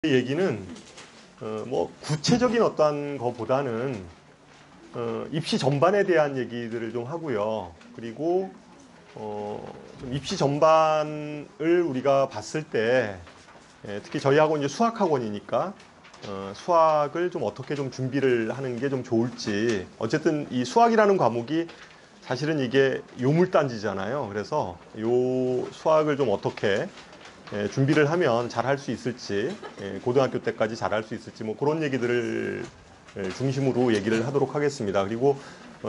얘기는 뭐 구체적인 어떠한 것보다는 입시 전반에 대한 얘기들을 좀 하고요. 그리고 좀 입시 전반을 우리가 봤을 때 특히 저희 학원 이제 수학학원이니까 수학을 좀 어떻게 좀 준비를 하는 게 좀 좋을지. 어쨌든 이 수학이라는 과목이 사실은 이게 요물단지잖아요. 그래서 요 수학을 좀 어떻게 준비를 하면 잘 할 수 있을지, 고등학교 때까지 잘 할 수 있을지, 뭐 그런 얘기들을 중심으로 얘기를 하도록 하겠습니다. 그리고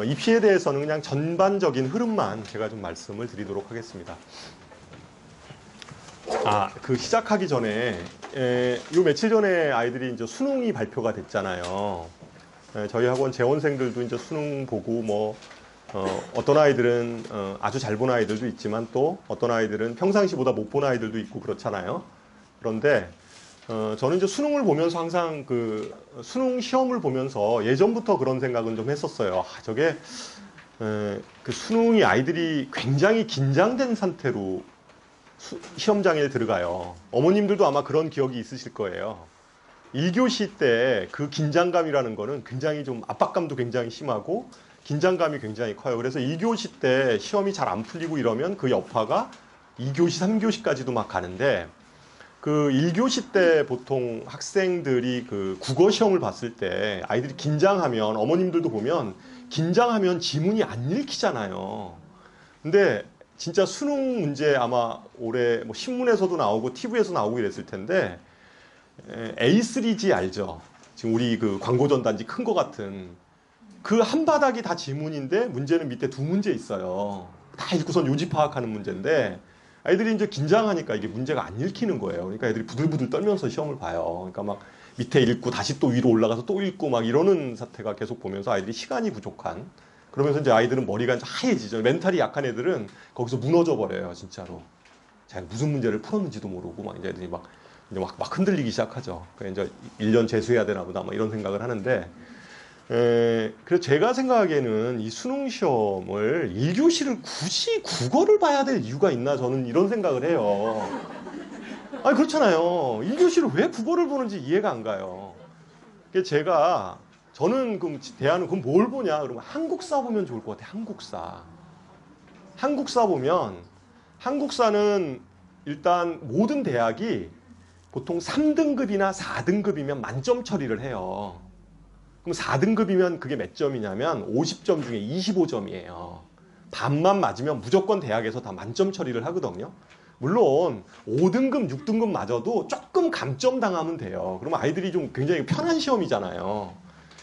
입시에 대해서는 그냥 전반적인 흐름만 제가 좀 말씀을 드리도록 하겠습니다. 그 시작하기 전에, 요 며칠 전에 아이들이 이제 수능이 발표가 됐잖아요. 저희 학원 재원생들도 이제 수능 보고 뭐, 어떤 아이들은 아주 잘 본 아이들도 있지만 또 어떤 아이들은 평상시보다 못 본 아이들도 있고 그렇잖아요. 그런데 저는 이제 수능을 보면서 항상 그 수능 시험을 보면서 예전부터 그런 생각은 좀 했었어요. 저게 그 수능이 아이들이 굉장히 긴장된 상태로 시험장에 들어가요. 어머님들도 아마 그런 기억이 있으실 거예요. 1교시 때 그 긴장감이라는 거는 굉장히 좀 압박감도 굉장히 심하고 긴장감이 굉장히 커요. 그래서 2교시 때 시험이 잘 안 풀리고 이러면 그 여파가 2교시, 3교시까지도 막 가는데 그 1교시 때 보통 학생들이 그 국어 시험을 봤을 때 아이들이 긴장하면 어머님들도 보면 긴장하면 지문이 안 읽히잖아요. 근데 진짜 수능 문제 아마 올해 뭐 신문에서도 나오고 TV에서 나오고 이랬을 텐데 A3G 알죠? 지금 우리 그 광고 전단지 큰 거 같은 그 한 바닥이 다 지문인데 문제는 밑에 두 문제 있어요. 다 읽고선 요지 파악하는 문제인데 아이들이 이제 긴장하니까 이게 문제가 안 읽히는 거예요. 그러니까 애들이 부들부들 떨면서 시험을 봐요. 그러니까 막 밑에 읽고 다시 또 위로 올라가서 또 읽고 막 이러는 사태가 계속 보면서 아이들이 시간이 부족한. 그러면서 이제 아이들은 머리가 이제 하얘지죠. 멘탈이 약한 애들은 거기서 무너져 버려요, 진짜로. 자기가 무슨 문제를 풀었는지도 모르고 막 이제 애들이 막 흔들리기 시작하죠. 그러니까 이제 1년 재수해야 되나 보다 막 이런 생각을 하는데 그래서 제가 생각하기에는 이 수능 시험을 1교시를 굳이 국어를 봐야 될 이유가 있나 저는 이런 생각을 해요. 아니 그렇잖아요. 1교시를 왜 국어를 보는지 이해가 안 가요. 저는 그럼 대안은 그럼 뭘 보냐? 그러면 한국사 보면 좋을 것 같아요. 한국사. 한국사 보면 한국사는 일단 모든 대학이 보통 3등급이나 4등급이면 만점 처리를 해요. 그럼 4등급이면 그게 몇 점이냐면 50점 중에 25점이에요. 반만 맞으면 무조건 대학에서 다 만점 처리를 하거든요. 물론 5등급, 6등급 맞아도 조금 감점 당하면 돼요. 그러면 아이들이 좀 굉장히 편한 시험이잖아요.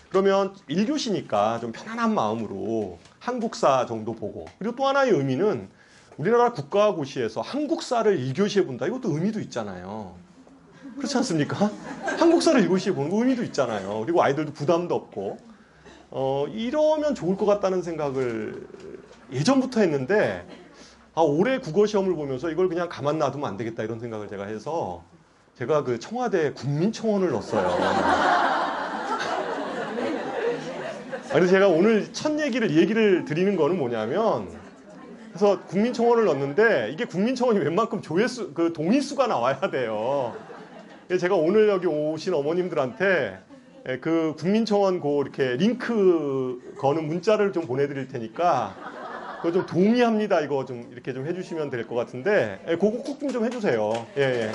그러면 1교시니까 좀 편안한 마음으로 한국사 정도 보고, 그리고 또 하나의 의미는 우리나라 국가고시에서 한국사를 1교시에 본다. 이것도 의미도 있잖아요. 그렇지 않습니까? 한국사를 1교시에 보는 거 의미도 있잖아요. 그리고 아이들도 부담도 없고 이러면 좋을 것 같다는 생각을 예전부터 했는데 올해 국어시험을 보면서 이걸 그냥 가만 놔두면 안 되겠다 이런 생각을 제가 해서 제가 그 청와대 국민청원을 넣었어요. 그래서 제가 오늘 첫 얘기를 드리는 거는 뭐냐면, 그래서 국민청원을 넣었는데 이게 국민청원이 웬만큼 조회수, 그 동의수가 나와야 돼요. 그래서 제가 오늘 여기 오신 어머님들한테 그 국민청원 이렇게 링크 거는 문자를 좀 보내드릴 테니까 그거 좀 동의합니다 이거 좀 이렇게 좀 해주시면 될 것 같은데 그거 꼭 좀 해주세요. 예.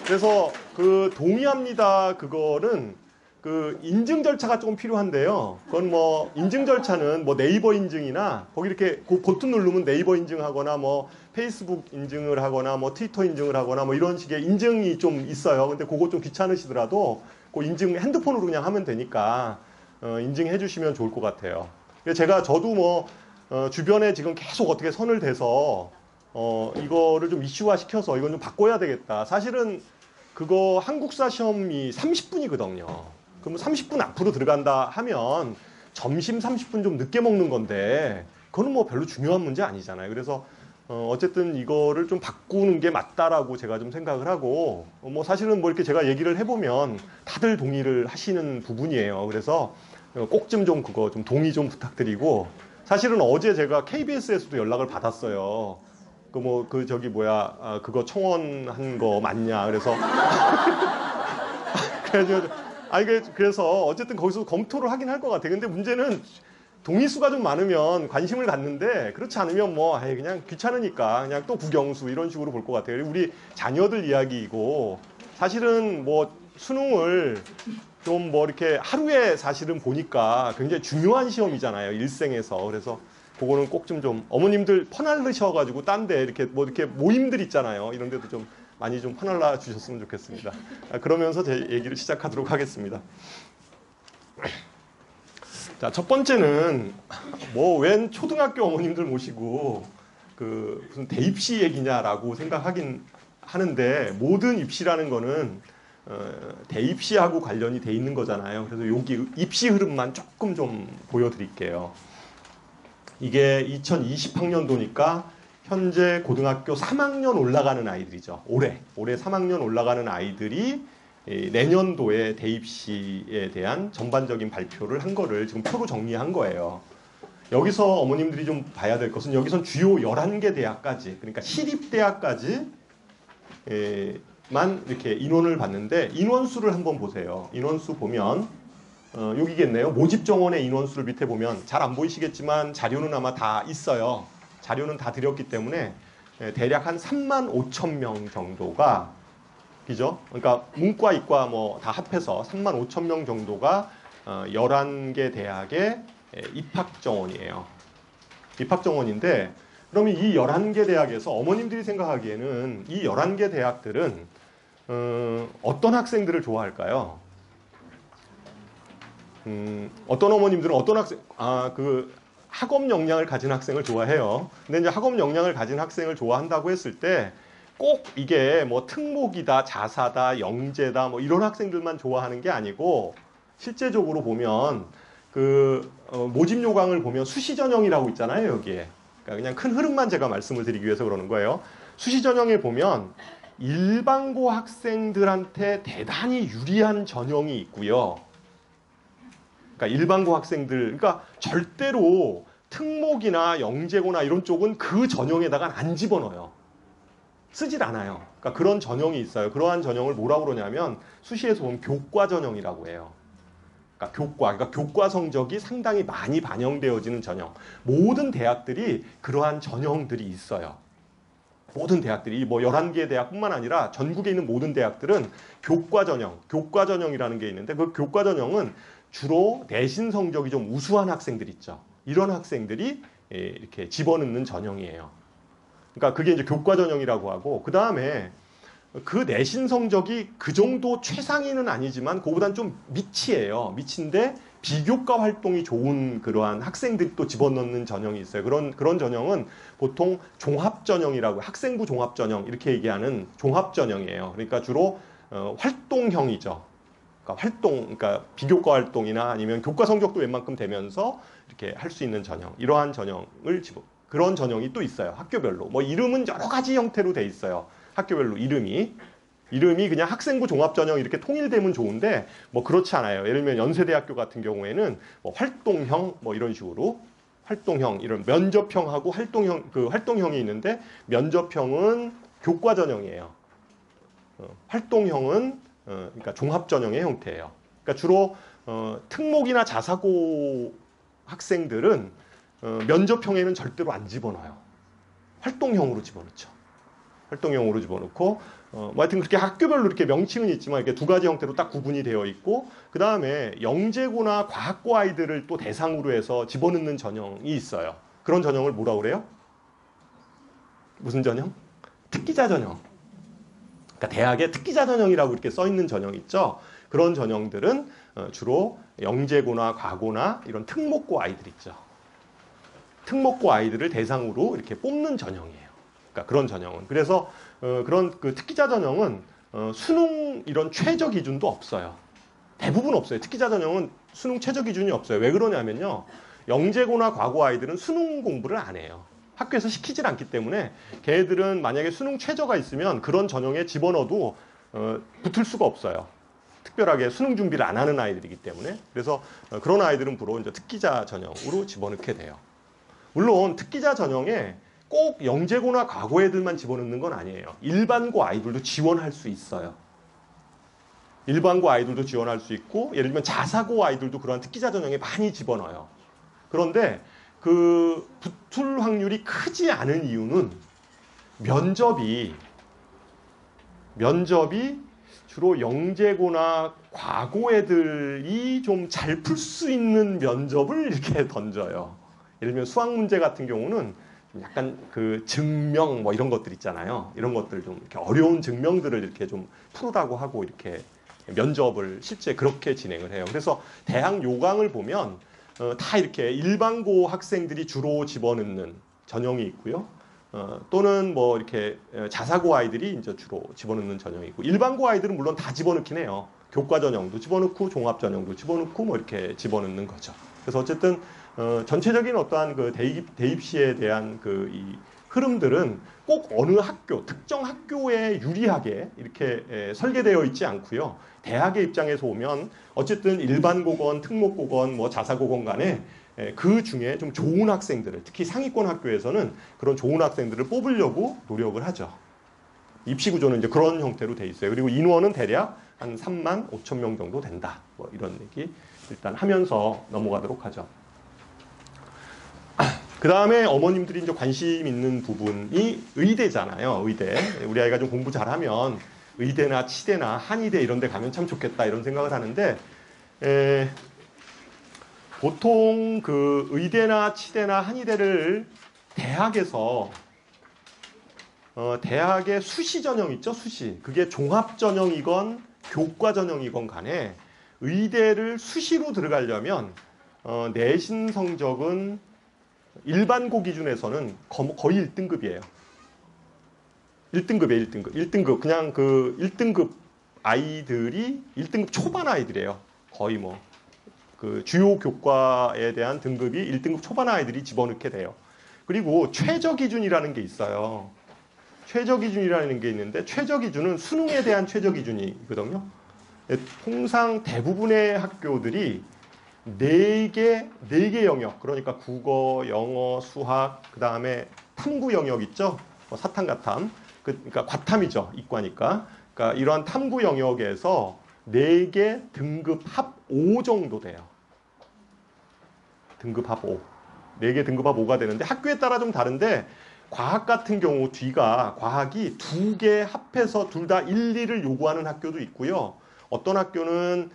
그래서 그 동의합니다 그거는 그 인증 절차가 조금 필요한데요. 그건 뭐 인증 절차는 뭐 네이버 인증이나 거기 이렇게 그 버튼 누르면 네이버 인증하거나 뭐 페이스북 인증을 하거나 뭐 트위터 인증을 하거나 뭐 이런 식의 인증이 좀 있어요. 근데 그거 좀 귀찮으시더라도 그 인증 핸드폰으로 그냥 하면 되니까 인증해 주시면 좋을 것 같아요. 저도 뭐 주변에 지금 계속 어떻게 선을 대서 이거를 좀 이슈화 시켜서 이건 좀 바꿔야 되겠다. 사실은 그거 한국사 시험이 30분이거든요. 그럼 30분 앞으로 들어간다 하면 점심 30분 좀 늦게 먹는 건데 그거는 뭐 별로 중요한 문제 아니잖아요. 그래서 어쨌든 이거를 좀 바꾸는 게 맞다라고 제가 좀 생각을 하고 뭐 사실은 뭐 이렇게 제가 얘기를 해보면 다들 동의를 하시는 부분이에요. 그래서 꼭 좀 그거 좀 동의 좀 부탁드리고, 사실은 어제 제가 KBS에서도 연락을 받았어요. 그거 청원한 거 맞냐. 그래서 그래서 어쨌든 거기서 검토를 하긴 할 것 같아요. 근데 문제는 동의수가 좀 많으면 관심을 갖는데 그렇지 않으면 뭐 그냥 귀찮으니까 그냥 또 국영수 이런 식으로 볼 것 같아요. 우리 자녀들 이야기이고 사실은 뭐 수능을 좀 뭐 이렇게 하루에 사실은 보니까 굉장히 중요한 시험이잖아요. 일생에서. 그래서 그거는 꼭 좀 어머님들 퍼날르셔가지고 딴데 이렇게 뭐 이렇게 모임들 있잖아요. 이런 데도 좀 많이 좀 퍼날라 주셨으면 좋겠습니다. 그러면서 제 얘기를 시작하도록 하겠습니다. 자, 첫 번째는 뭐 웬 초등학교 어머님들 모시고 그 무슨 대입시 얘기냐라고 생각하긴 하는데 모든 입시라는 거는 대입시하고 관련이 돼 있는 거잖아요. 그래서 여기 입시 흐름만 조금 좀 보여드릴게요. 이게 2020학년도니까 현재 고등학교 3학년 올라가는 아이들이죠. 올해 3학년 올라가는 아이들이 내년도에 대입시에 대한 전반적인 발표를 한 거를 지금 표로 정리한 거예요. 여기서 어머님들이 좀 봐야 될 것은 여기선 주요 11개 대학까지, 그러니까 시립대학까지 만 이렇게 인원을 봤는데 인원수를 한번 보세요. 인원수 보면 여기겠네요. 모집 정원의 인원수를 밑에 보면 잘 안 보이시겠지만 자료는 아마 다 있어요. 자료는 다 드렸기 때문에 대략 한 3만 5천 명 정도가 그죠? 그러니까 문과, 이과 뭐 다 합해서 3만 5천 명 정도가 11개 대학의 입학 정원이에요. 입학 정원인데 그러면 이 11개 대학에서 어머님들이 생각하기에는 이 11개 대학들은 어떤 학생들을 좋아할까요? 어떤 어머님들은 어떤 학생, 그 학업 역량을 가진 학생을 좋아해요. 근데 이제 학업 역량을 가진 학생을 좋아한다고 했을 때 꼭 이게 뭐 특목이다, 자사다, 영재다 뭐 이런 학생들만 좋아하는 게 아니고 실제적으로 보면 그 모집 요강을 보면 수시 전형이라고 있잖아요, 여기에. 그러니까 그냥 큰 흐름만 제가 말씀을 드리기 위해서 그러는 거예요. 수시 전형에 보면 일반고 학생들한테 대단히 유리한 전형이 있고요. 그러니까 일반고 학생들, 그러니까 절대로 특목이나 영재고나 이런 쪽은 그 전형에다가 안 집어넣어요. 쓰질 않아요. 그러니까 그런 전형이 있어요. 그러한 전형을 뭐라고 그러냐면 수시에서 보면 교과 전형이라고 해요. 그러니까 교과 성적이 상당히 많이 반영되어지는 전형. 모든 대학들이 그러한 전형들이 있어요. 모든 대학들이 뭐 11개 대학뿐만 아니라 전국에 있는 모든 대학들은 교과 전형이라는 게 있는데 그 교과 전형은 주로 내신 성적이 좀 우수한 학생들 있죠. 이런 학생들이 이렇게 집어넣는 전형이에요. 그러니까 그게 이제 교과 전형이라고 하고 그 다음에 그 내신 성적이 그 정도 최상위는 아니지만 그거보다는 좀 밑이에요. 밑인데 비교과 활동이 좋은 그러한 학생들이 또 집어넣는 전형이 있어요. 그런 전형은 보통 종합 전형이라고 학생부 종합 전형 이렇게 얘기하는 종합 전형이에요. 그러니까 주로 활동형이죠. 그러니까 비교과 활동이나 아니면 교과 성적도 웬만큼 되면서 이렇게 할 수 있는 전형, 이러한 전형을 그런 전형이 또 있어요. 학교별로. 뭐 이름은 여러 가지 형태로 돼 있어요. 학교별로 이름이 그냥 학생부 종합전형 이렇게 통일되면 좋은데 뭐 그렇지 않아요. 예를 들면 연세대학교 같은 경우에는 뭐 활동형 뭐 이런 식으로 활동형 이런 면접형하고 활동형이 있는데 면접형은 교과 전형이에요. 활동형은 그러니까 종합 전형의 형태예요. 그러니까 주로 특목이나 자사고 학생들은 면접형에는 절대로 안 집어넣어요. 활동형으로 집어넣죠. 활동형으로 집어넣고 뭐 하여튼 그렇게 학교별로 이렇게 명칭은 있지만 이렇게 두 가지 형태로 딱 구분이 되어 있고 그 다음에 영재고나 과학고 아이들을 또 대상으로 해서 집어넣는 전형이 있어요. 그런 전형을 뭐라고 그래요? 무슨 전형? 특기자 전형. 그러니까 대학에 특기자 전형이라고 이렇게 써 있는 전형 있죠. 그런 전형들은 주로 영재고나 과고나 이런 특목고 아이들 있죠. 특목고 아이들을 대상으로 이렇게 뽑는 전형이에요. 그러니까 그런 전형은. 그래서 그런 그 특기자 전형은 수능 이런 최저 기준도 없어요. 대부분 없어요. 특기자 전형은 수능 최저 기준이 없어요. 왜 그러냐면요. 영재고나 과고 아이들은 수능 공부를 안 해요. 학교에서 시키질 않기 때문에 걔네들은 만약에 수능 최저가 있으면 그런 전형에 집어넣어도 붙을 수가 없어요. 특별하게 수능 준비를 안 하는 아이들이기 때문에. 그래서 그런 아이들은 주로 이제 특기자 전형으로 집어넣게 돼요. 물론 특기자 전형에 꼭 영재고나 과고 애들만 집어넣는 건 아니에요. 일반고 아이들도 지원할 수 있어요. 일반고 아이들도 지원할 수 있고 예를 들면 자사고 아이들도 그러한 특기자 전형에 많이 집어넣어요. 그런데 그 붙을 확률이 크지 않은 이유는 면접이 주로 영재고나 과고 애들이 좀 잘 풀 수 있는 면접을 이렇게 던져요. 예를 들면 수학 문제 같은 경우는 약간 그 증명 뭐 이런 것들 있잖아요. 이런 것들 좀 이렇게 어려운 증명들을 이렇게 좀 풀으라고 하고 이렇게 면접을 실제 그렇게 진행을 해요. 그래서 대학 요강을 보면 다 이렇게 일반고 학생들이 주로 집어넣는 전형이 있고요. 또는 뭐 이렇게 자사고 아이들이 이제 주로 집어넣는 전형이 있고 일반고 아이들은 물론 다 집어넣긴 해요. 교과 전형도 집어넣고 종합 전형도 집어넣고 뭐 이렇게 집어넣는 거죠. 그래서 어쨌든 전체적인 어떠한 그 대입 시에 대한 그 이 흐름들은 꼭 어느 학교, 특정 학교에 유리하게 이렇게 설계되어 있지 않고요. 대학의 입장에서 오면 어쨌든 일반고건, 특목고건, 뭐 자사고건 간에 그 중에 좀 좋은 학생들을, 특히 상위권 학교에서는 그런 좋은 학생들을 뽑으려고 노력을 하죠. 입시 구조는 이제 그런 형태로 돼 있어요. 그리고 인원은 대략 한 3만 5천 명 정도 된다. 뭐 이런 얘기 일단 하면서 넘어가도록 하죠. 그 다음에 어머님들이 이제 관심 있는 부분이 의대잖아요. 의대. 우리 아이가 좀 공부 잘하면 의대나 치대나 한의대 이런 데 가면 참 좋겠다 이런 생각을 하는데 보통 그 의대나 치대나 한의대를 대학에서 대학의 수시 전형 있죠? 수시. 그게 종합 전형이건 교과 전형이건 간에 의대를 수시로 들어가려면 내신 성적은 일반고 기준에서는 거의 1등급이에요. 1등급이에요, 1등급. 1등급. 그냥 그 1등급 아이들이 1등급 초반 아이들이에요. 거의 뭐. 그 주요 교과에 대한 등급이 1등급 초반 아이들이 집어넣게 돼요. 그리고 최저 기준이라는 게 있어요. 최저 기준이라는 게 있는데 최저 기준은 수능에 대한 최저 기준이거든요. 통상 대부분의 학교들이 4개 영역, 그러니까 국어, 영어, 수학, 그 다음에 탐구 영역 있죠? 사탐과탐, 그러니까 과탐이죠, 이과니까. 그러니까 이러한 탐구 영역에서 4개 등급 합 5 정도 돼요. 등급 합 5. 4개 등급 합 5가 되는데 학교에 따라 좀 다른데 과학 같은 경우 뒤가 과학이 2개 합해서 둘 다 1, 2를 요구하는 학교도 있고요. 어떤 학교는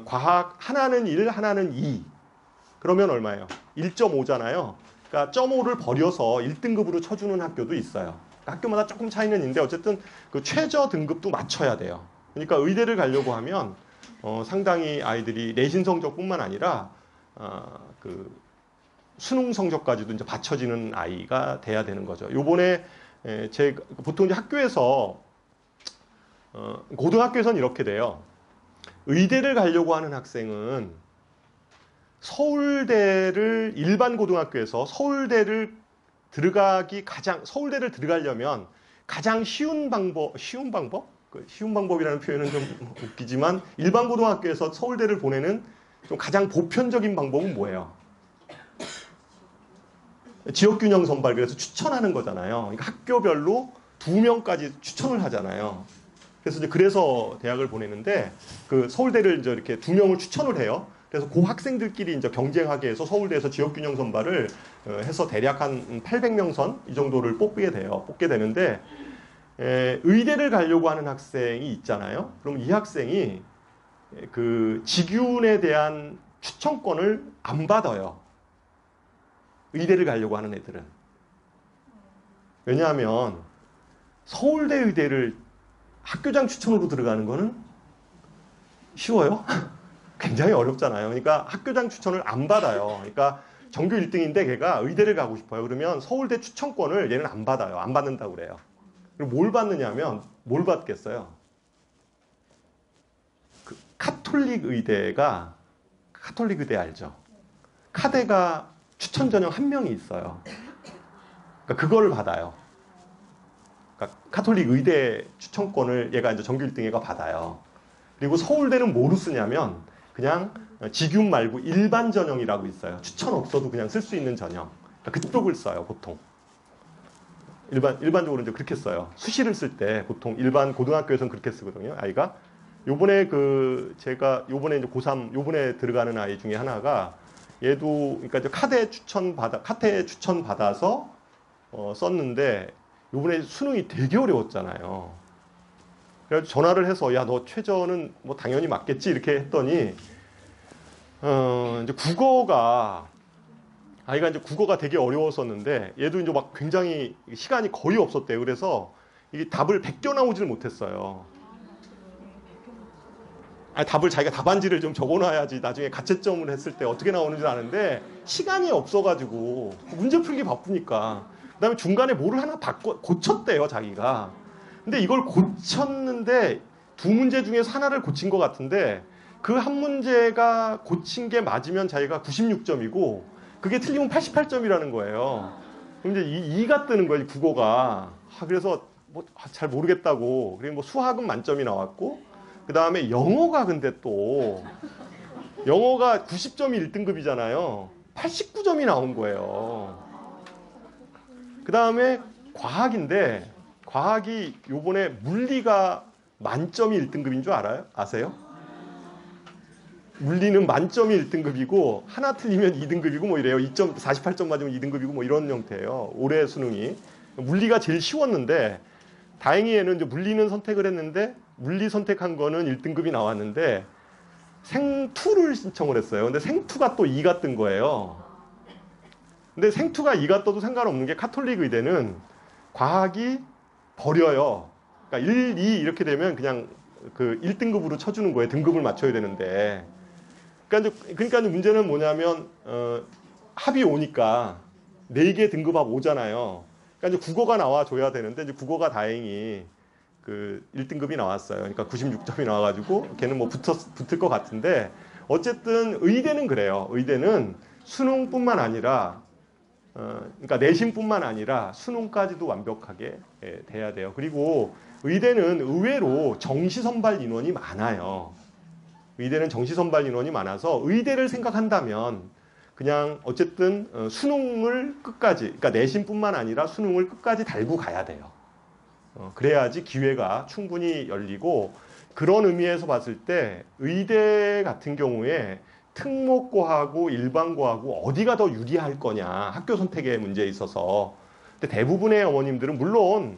과학 하나는 1, 하나는 2. 그러면 얼마예요? 1.5잖아요. 그러니까 0.5를 버려서 1등급으로 쳐주는 학교도 있어요. 학교마다 조금 차이는 있는데 어쨌든 그 최저 등급도 맞춰야 돼요. 그러니까 의대를 가려고 하면 상당히 아이들이 내신 성적뿐만 아니라 그 수능 성적까지도 이제 받쳐지는 아이가 돼야 되는 거죠. 요번에 보통 이제 학교에서 고등학교에서는 이렇게 돼요. 의대를 가려고 하는 학생은 서울대를 일반 고등학교에서 서울대를 들어가려면 가장 쉬운 방법? 쉬운 방법이라는 표현은 좀 웃기지만 일반 고등학교에서 서울대를 보내는 좀 가장 보편적인 방법은 뭐예요? 지역균형 선발, 그래서 추천하는 거잖아요. 그러니까 학교별로 2명까지 추천을 하잖아요. 그래서 대학을 보내는데 그 서울대를 이제 이렇게 2명을 추천을 해요. 그래서 그 학생들끼리 이제 경쟁하게 해서 서울대에서 지역균형 선발을 해서 대략 한 800명 선 이 정도를 뽑게 되는데 의대를 가려고 하는 학생이 있잖아요. 그럼 이 학생이 그 직윤에 대한 추천권을 안 받아요. 의대를 가려고 하는 애들은. 왜냐하면 서울대 의대를 학교장 추천으로 들어가는 거는 쉬워요? 굉장히 어렵잖아요. 그러니까 학교장 추천을 안 받아요. 그러니까 전교 1등인데 걔가 의대를 가고 싶어요. 그러면 서울대 추천권을 얘는 안 받아요. 안 받는다고 그래요. 그리고 뭘 받느냐면 뭘 받겠어요? 그 카톨릭 의대 알죠? 카대가 추천 전형 1명이 있어요. 그러니까 그걸 받아요. 그러니까 카톨릭 의대 추천권을 얘가 이제 전교 1등 얘가 받아요. 그리고 서울대는 뭐로 쓰냐면 그냥 직윤 말고 일반 전형이라고 있어요. 추천 없어도 그냥 쓸 수 있는 전형. 그러니까 그쪽을 써요, 보통. 일반적으로 이제 그렇게 써요. 수시를 쓸 때 보통 일반 고등학교에서는 그렇게 쓰거든요. 아이가 요번에 제가 요번에 이제 고3 요번에 들어가는 아이 중에 하나가 얘도 그러니까 이제 카테 추천 받아서 썼는데 요번에 수능이 되게 어려웠잖아요. 그래서 전화를 해서 야, 너 최저는 뭐 당연히 맞겠지 이렇게 했더니 이제 아이가 이제 국어가 되게 어려웠었는데 얘도 이제 막 굉장히 시간이 거의 없었대요. 그래서 이게 답을 베껴 나오지를 못했어요. 아니, 답을 자기가 답안지를 좀 적어놔야지 나중에 가채점을 했을 때 어떻게 나오는지 아는데 시간이 없어가지고 문제 풀기 바쁘니까 그다음에 중간에 뭐를 하나 고쳤대요 자기가. 근데 이걸 고쳤는데 두 문제 중에서 하나를 고친 것 같은데 그 한 문제가 고친 게 맞으면 자기가 96점이고 그게 틀리면 88점이라는 거예요. 그럼 이제 이가 뜨는 거예요 국어가. 그래서 뭐 잘 모르겠다고. 그리고 뭐 수학은 만점이 나왔고 그 다음에 영어가 근데 또 영어가 90점이 1등급이잖아요. 89점이 나온 거예요. 그 다음에 과학인데 과학이 요번에 물리가 만점이 1등급인 줄 아세요? 물리는 만점이 1등급이고 하나 틀리면 2등급이고 뭐 이래요. 48점 맞으면 2등급이고 뭐 이런 형태예요. 올해 수능이. 물리가 제일 쉬웠는데 다행히 얘는 이제 물리는 선택을 했는데 물리 선택한 거는 1등급이 나왔는데 생투를 신청을 했어요. 근데 생투가 또 2가 뜬 거예요. 근데 생투가 2가 떠도 상관없는 게 카톨릭 의대는 과학이 버려요. 그러니까 1, 2 이렇게 되면 그냥 그 1등급으로 쳐주는 거예요. 등급을 맞춰야 되는데. 그러니까 문제는 뭐냐면 합이 5니까 4개 등급 합 5잖아요. 그러니까 이제 국어가 나와줘야 되는데 이제 국어가 다행히 그 1등급이 나왔어요. 그러니까 96점이 나와가지고 걔는 뭐 붙을 것 같은데 어쨌든 의대는 그래요. 의대는 수능뿐만 아니라 그러니까 내신뿐만 아니라 수능까지도 완벽하게 돼야 돼요. 그리고 의대는 의외로 정시 선발 인원이 많아요. 의대는 정시 선발 인원이 많아서 의대를 생각한다면 그냥 어쨌든 수능을 끝까지, 그러니까 내신뿐만 아니라 수능을 끝까지 달고 가야 돼요. 그래야지 기회가 충분히 열리고 그런 의미에서 봤을 때 의대 같은 경우에 특목고하고 일반고하고 어디가 더 유리할 거냐 학교 선택의 문제에 있어서. 근데 대부분의 어머님들은 물론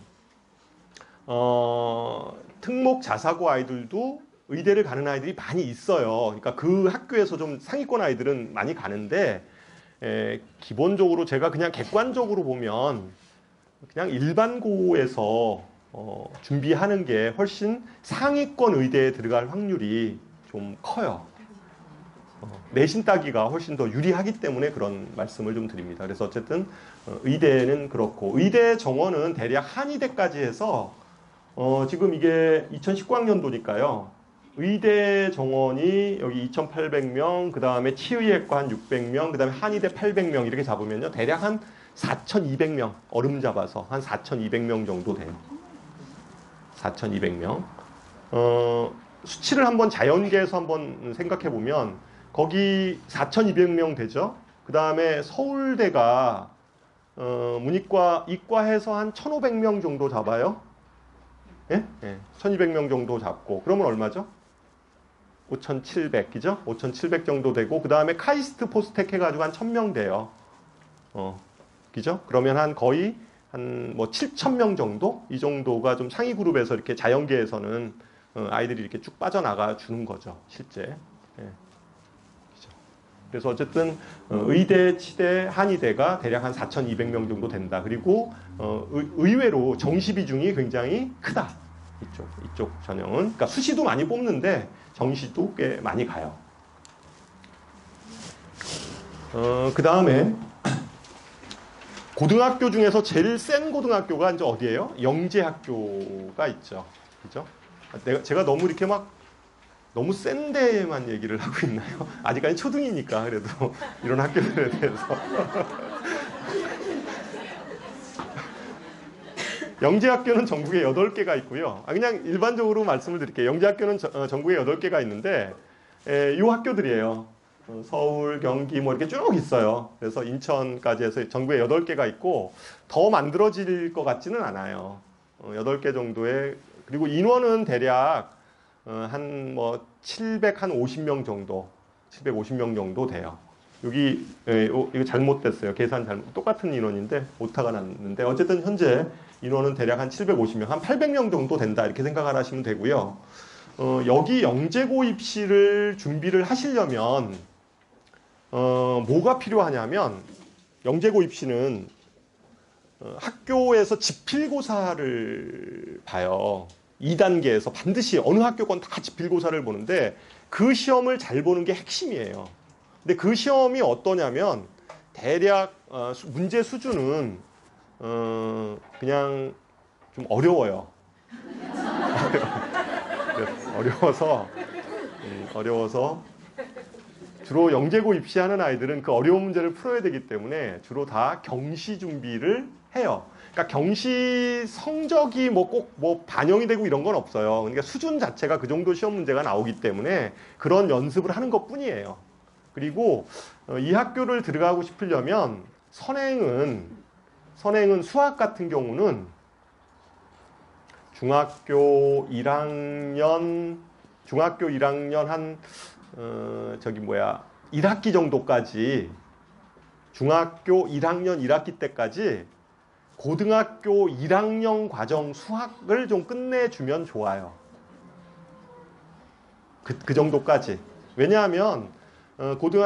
특목 자사고 아이들도 의대를 가는 아이들이 많이 있어요. 그러니까 그 학교에서 좀 상위권 아이들은 많이 가는데 기본적으로 제가 그냥 객관적으로 보면 그냥 일반고에서 준비하는 게 훨씬 상위권 의대에 들어갈 확률이 좀 커요. 내신 따기가 훨씬 더 유리하기 때문에 그런 말씀을 좀 드립니다. 그래서 어쨌든 의대는 그렇고 의대 정원은 대략 한의대까지 해서 지금 이게 2019학년도니까요. 의대 정원이 여기 2,800명, 그 다음에 치의학과 한 600명, 그 다음에 한의대 800명 이렇게 잡으면요. 대략 한 4,200명, 얼음 잡아서 한 4,200명 정도 돼요. 4,200명. 수치를 한번 자연계에서 한번 생각해 보면 거기 4,200명 되죠. 그 다음에 서울대가 문이과, 이과해서 한 1,500명 정도 잡아요. 예? 예. 1,200명 정도 잡고 그러면 얼마죠? 5,700이죠? 5,700 정도 되고 그 다음에 카이스트 포스텍 해가지고 한 1,000명 돼요. 그죠? 그러면 한 거의 한 뭐 7,000명 정도? 이 정도가 좀 상위 그룹에서 이렇게 자연계에서는 아이들이 이렇게 쭉 빠져나가 주는 거죠. 실제. 예. 그죠? 그래서 어쨌든 의대, 치대, 한의대가 대략 한 4,200명 정도 된다. 그리고 의외로 정시 비중이 굉장히 크다. 이쪽 전형은. 그러니까 수시도 많이 뽑는데 정시도 꽤 많이 가요. 그 다음에 고등학교 중에서 제일 센 고등학교가 이제 어디예요? 영재학교가 있죠. 그죠? 제가 너무 이렇게 막 너무 센 데만 얘기를 하고 있나요? 아직까지 초등이니까 그래도 이런 학교들에 대해서. 영재학교는 전국에 8개가 있고요. 그냥 일반적으로 말씀을 드릴게요. 영재학교는 전국에 8개가 있는데 이 학교들이에요. 서울, 경기 뭐 이렇게 쭉 있어요. 그래서 인천까지 해서 전국에 8개가 있고 더 만들어질 것 같지는 않아요. 8개 정도의 그리고 인원은 대략 한 뭐 750명 정도, 750명 정도 돼요. 여기 이거 잘못됐어요. 계산 잘못. 똑같은 인원인데 오타가 났는데 어쨌든 현재 인원은 대략 한 750명, 한 800명 정도 된다 이렇게 생각을 하시면 되고요. 여기 영재고 입시를 준비를 하시려면 뭐가 필요하냐면 영재고 입시는 학교에서 지필고사를 봐요. 2단계에서 반드시 어느 학교건 다 지필고사를 보는데 그 시험을 잘 보는 게 핵심이에요. 근데 그 시험이 어떠냐면 대략 문제 수준은 그냥 좀 어려워요. 어려워서 주로 영재고 입시하는 아이들은 그 어려운 문제를 풀어야 되기 때문에 주로 다 경시 준비를 해요. 그러니까 경시 성적이 뭐 꼭 뭐 반영이 되고 이런 건 없어요. 그러니까 수준 자체가 그 정도 시험 문제가 나오기 때문에 그런 연습을 하는 것뿐이에요. 그리고 이 학교를 들어가고 싶으려면 선행은 수학 같은 경우는 중학교 1학년 한 1학기 정도까지 중학교 1학년 1학기 때까지 고등학교 1학년 과정 수학을 좀 끝내주면 좋아요. 그 정도까지. 왜냐하면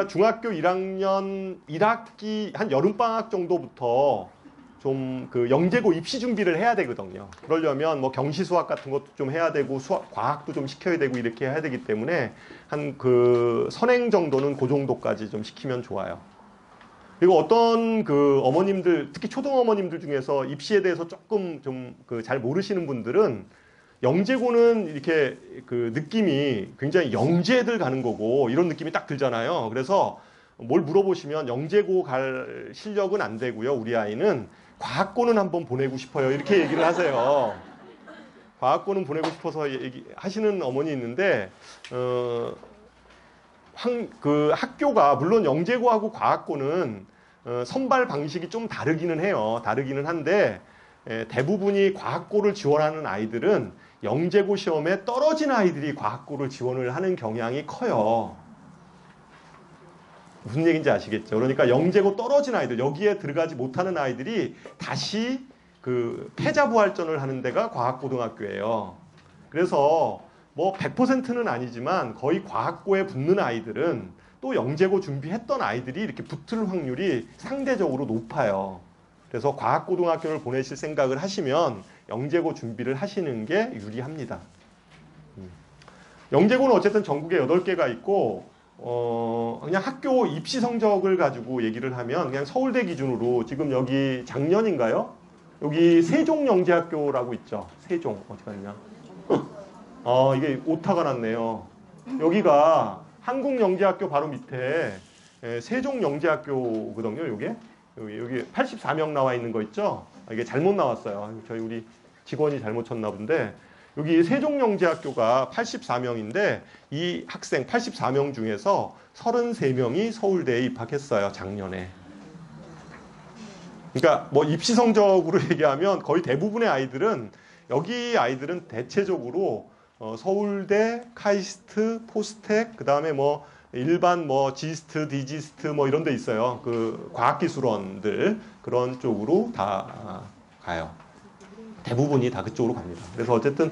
중학교 1학년 1학기 한 여름방학 정도부터 좀 그 영재고 입시 준비를 해야 되거든요. 그러려면 뭐 경시 수학 같은 것도 좀 해야 되고 과학도 좀 시켜야 되고 이렇게 해야 되기 때문에 한 그 선행 정도는 그 정도까지 좀 시키면 좋아요. 그리고 어떤 그 어머님들, 특히 초등 어머님들 중에서 입시에 대해서 조금 좀 그 잘 모르시는 분들은 영재고는 이렇게 그 느낌이 굉장히 영재들 가는 거고 이런 느낌이 딱 들잖아요. 그래서 뭘 물어보시면 영재고 갈 실력은 안 되고요. 우리 아이는 과학고는 한번 보내고 싶어요. 이렇게 얘기를 하세요. 과학고는 보내고 싶어서 하시는 어머니 있는데 그 학교가 물론 영재고하고 과학고는 선발 방식이 좀 다르기는 해요. 다르기는 한데 대부분이 과학고를 지원하는 아이들은 영재고 시험에 떨어진 아이들이 과학고를 지원을 하는 경향이 커요. 무슨 얘기인지 아시겠죠? 그러니까 영재고 떨어진 아이들, 여기에 들어가지 못하는 아이들이 다시 그 패자부활전을 하는 데가 과학고등학교예요. 그래서 뭐 100%는 아니지만 거의 과학고에 붙는 아이들은 또 영재고 준비했던 아이들이 이렇게 붙을 확률이 상대적으로 높아요. 그래서 과학고등학교를 보내실 생각을 하시면 영재고 준비를 하시는 게 유리합니다. 영재고는 어쨌든 전국에 8개가 있고 그냥 학교 입시 성적을 가지고 얘기를 하면 그냥 서울대 기준으로 지금 여기 작년인가요? 여기 세종영재학교라고 있죠. 세종 어디 갔냐? 이게 오타가 났네요. 여기가 한국영재학교 바로 밑에 세종영재학교거든요. 여기 84명 나와 있는 거 있죠? 이게 잘못 나왔어요. 저희 우리 직원이 잘못 쳤나 본데 여기 세종영재학교가 84명인데 이 학생 84명 중에서 33명이 서울대에 입학했어요. 작년에. 그러니까 뭐 입시 성적으로 얘기하면 거의 대부분의 아이들은 여기 아이들은 대체적으로 서울대, 카이스트, 포스텍, 그 다음에 뭐 일반 뭐 지스트, 디지스트 뭐 이런 데 있어요. 그 과학기술원들 그런 쪽으로 다 가요. 대부분이 다 그쪽으로 갑니다. 그래서 어쨌든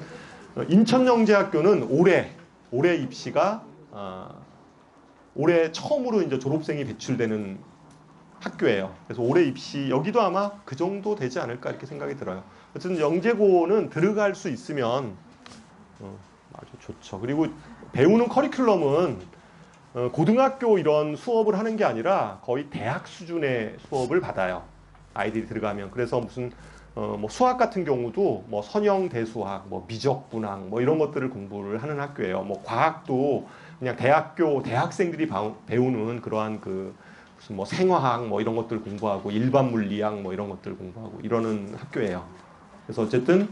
인천영재학교는 올해 입시가 올해 처음으로 이제 졸업생이 배출되는 학교예요. 그래서 올해 입시 여기도 아마 그 정도 되지 않을까 이렇게 생각이 들어요. 어쨌든 영재고는 들어갈 수 있으면 아주 좋죠. 그리고 배우는 커리큘럼은 고등학교 이런 수업을 하는 게 아니라 거의 대학 수준의 수업을 받아요. 아이들이 들어가면. 그래서 무슨 뭐 수학 같은 경우도 뭐 선형대수학, 뭐 미적분학 뭐 이런 것들을 공부를 하는 학교예요. 뭐 과학도 그냥 대학생들이 배우는 그러한 그 무슨 뭐 생화학 뭐 이런 것들 공부하고 일반 물리학 뭐 이런 것들 공부하고 이러는 학교예요. 그래서 어쨌든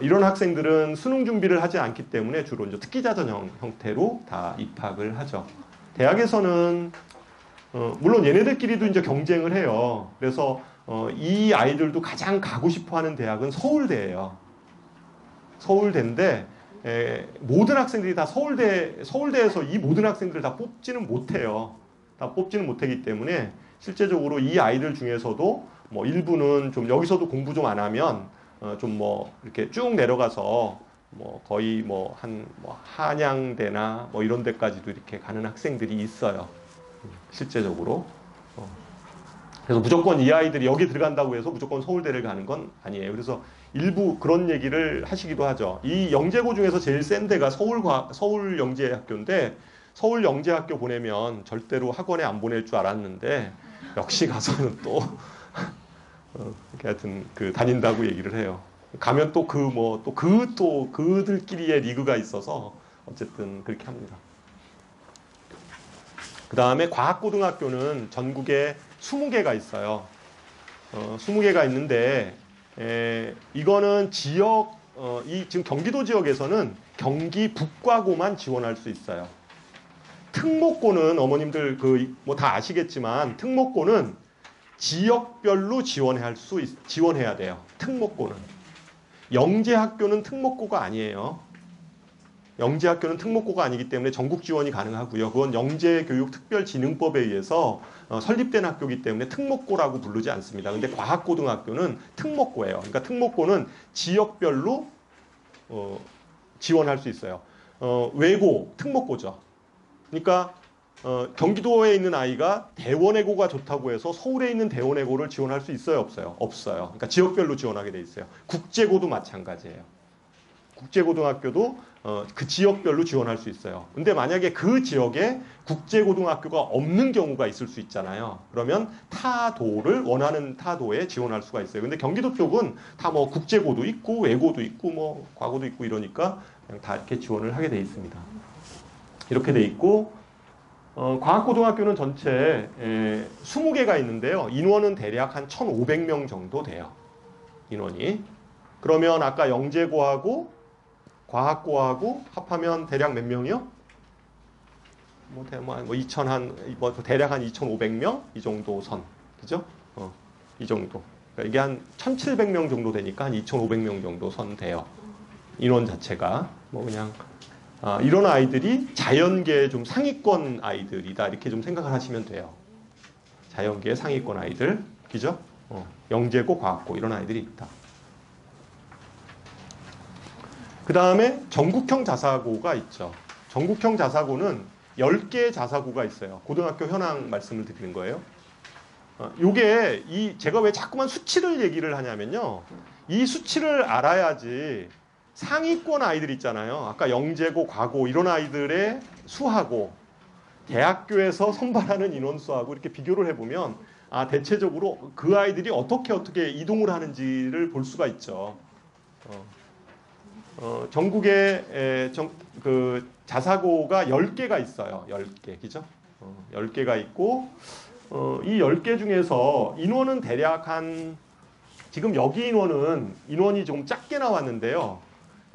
이런 학생들은 수능 준비를 하지 않기 때문에 주로 이제 특기자전 형태로 다 입학을 하죠. 대학에서는 물론 얘네들끼리도 이제 경쟁을 해요. 그래서 이 아이들도 가장 가고 싶어하는 대학은 서울대예요. 서울대인데 모든 학생들이 다 서울대에서 이 모든 학생들을 다 뽑지는 못해요. 다 뽑지는 못하기 때문에 실제적으로 이 아이들 중에서도 뭐 일부는 좀 여기서도 공부 좀 안 하면 좀 뭐 이렇게 쭉 내려가서 뭐 거의 뭐 한 뭐 한양대나 뭐 이런 데까지도 이렇게 가는 학생들이 있어요. 실제적으로. 그래서 무조건 이 아이들이 여기 들어간다고 해서 무조건 서울대를 가는 건 아니에요. 그래서 일부 그런 얘기를 하시기도 하죠. 이 영재고 중에서 제일 센 데가 서울영재학교인데 서울영재학교 보내면 절대로 학원에 안 보낼 줄 알았는데 역시 가서는 또 하여튼 그 다닌다고 얘기를 해요. 가면 또 그들끼리의 리그가 있어서 어쨌든 그렇게 합니다. 그 다음에 과학고등학교는 전국에 20개가 있어요. 20개가 있는데 이거는 지역 지금 경기도 지역에서는 경기 북과고만 지원할 수 있어요. 특목고는 어머님들 뭐 다 아시겠지만 특목고는 지역별로 지원해야 돼요. 특목고는. 영재학교는 특목고가 아니에요. 영재학교는 특목고가 아니기 때문에 전국 지원이 가능하고요. 그건 영재교육특별진흥법에 의해서 설립된 학교이기 때문에 특목고라고 부르지 않습니다. 근데 과학고등학교는 특목고예요. 그러니까 특목고는 지역별로 지원할 수 있어요. 외고, 특목고죠. 그러니까 경기도에 있는 아이가 대원외고가 좋다고 해서 서울에 있는 대원외고를 지원할 수 있어요? 없어요? 없어요. 그러니까 지역별로 지원하게 돼 있어요. 국제고도 마찬가지예요. 국제고등학교도 그 지역별로 지원할 수 있어요. 근데 만약에 그 지역에 국제고등학교가 없는 경우가 있을 수 있잖아요. 그러면 원하는 타도에 지원할 수가 있어요. 근데 경기도 쪽은 다 뭐 국제고도 있고 외고도 있고 뭐 과고도 있고 이러니까 그냥 다 이렇게 지원을 하게 돼 있습니다. 이렇게 돼 있고 과학고등학교는 전체 20개가 있는데요. 인원은 대략 한 1,500명 정도 돼요. 인원이. 그러면 아까 영재고하고 과학고하고 합하면 대략 몇 명이요? 대략 한 2,500명? 이 정도 선. 그죠? 이 정도. 그러니까 이게 한 1,700명 정도 되니까 한 2,500명 정도 선 돼요. 인원 자체가. 뭐 그냥 이런 아이들이 자연계의 좀 상위권 아이들이다. 이렇게 좀 생각을 하시면 돼요. 자연계의 상위권 아이들. 그죠? 영재고, 과학고 이런 아이들이 있다. 그 다음에 전국형 자사고가 있죠. 전국형 자사고는 10개의 자사고가 있어요. 고등학교 현황 말씀을 드리는 거예요. 제가 왜 자꾸만 수치를 얘기를 하냐면요. 이 수치를 알아야지 상위권 아이들 있잖아요. 아까 영재고, 과고 이런 아이들의 수하고 대학교에서 선발하는 인원수하고 이렇게 비교를 해보면 대체적으로 그 아이들이 어떻게 이동을 하는지를 볼 수가 있죠. 전국에 그 자사고가 10개가 있어요. 10개. 그죠? 10개가 있고 이 10개 중에서 인원은 대략 지금 여기 인원이 좀 작게 나왔는데요.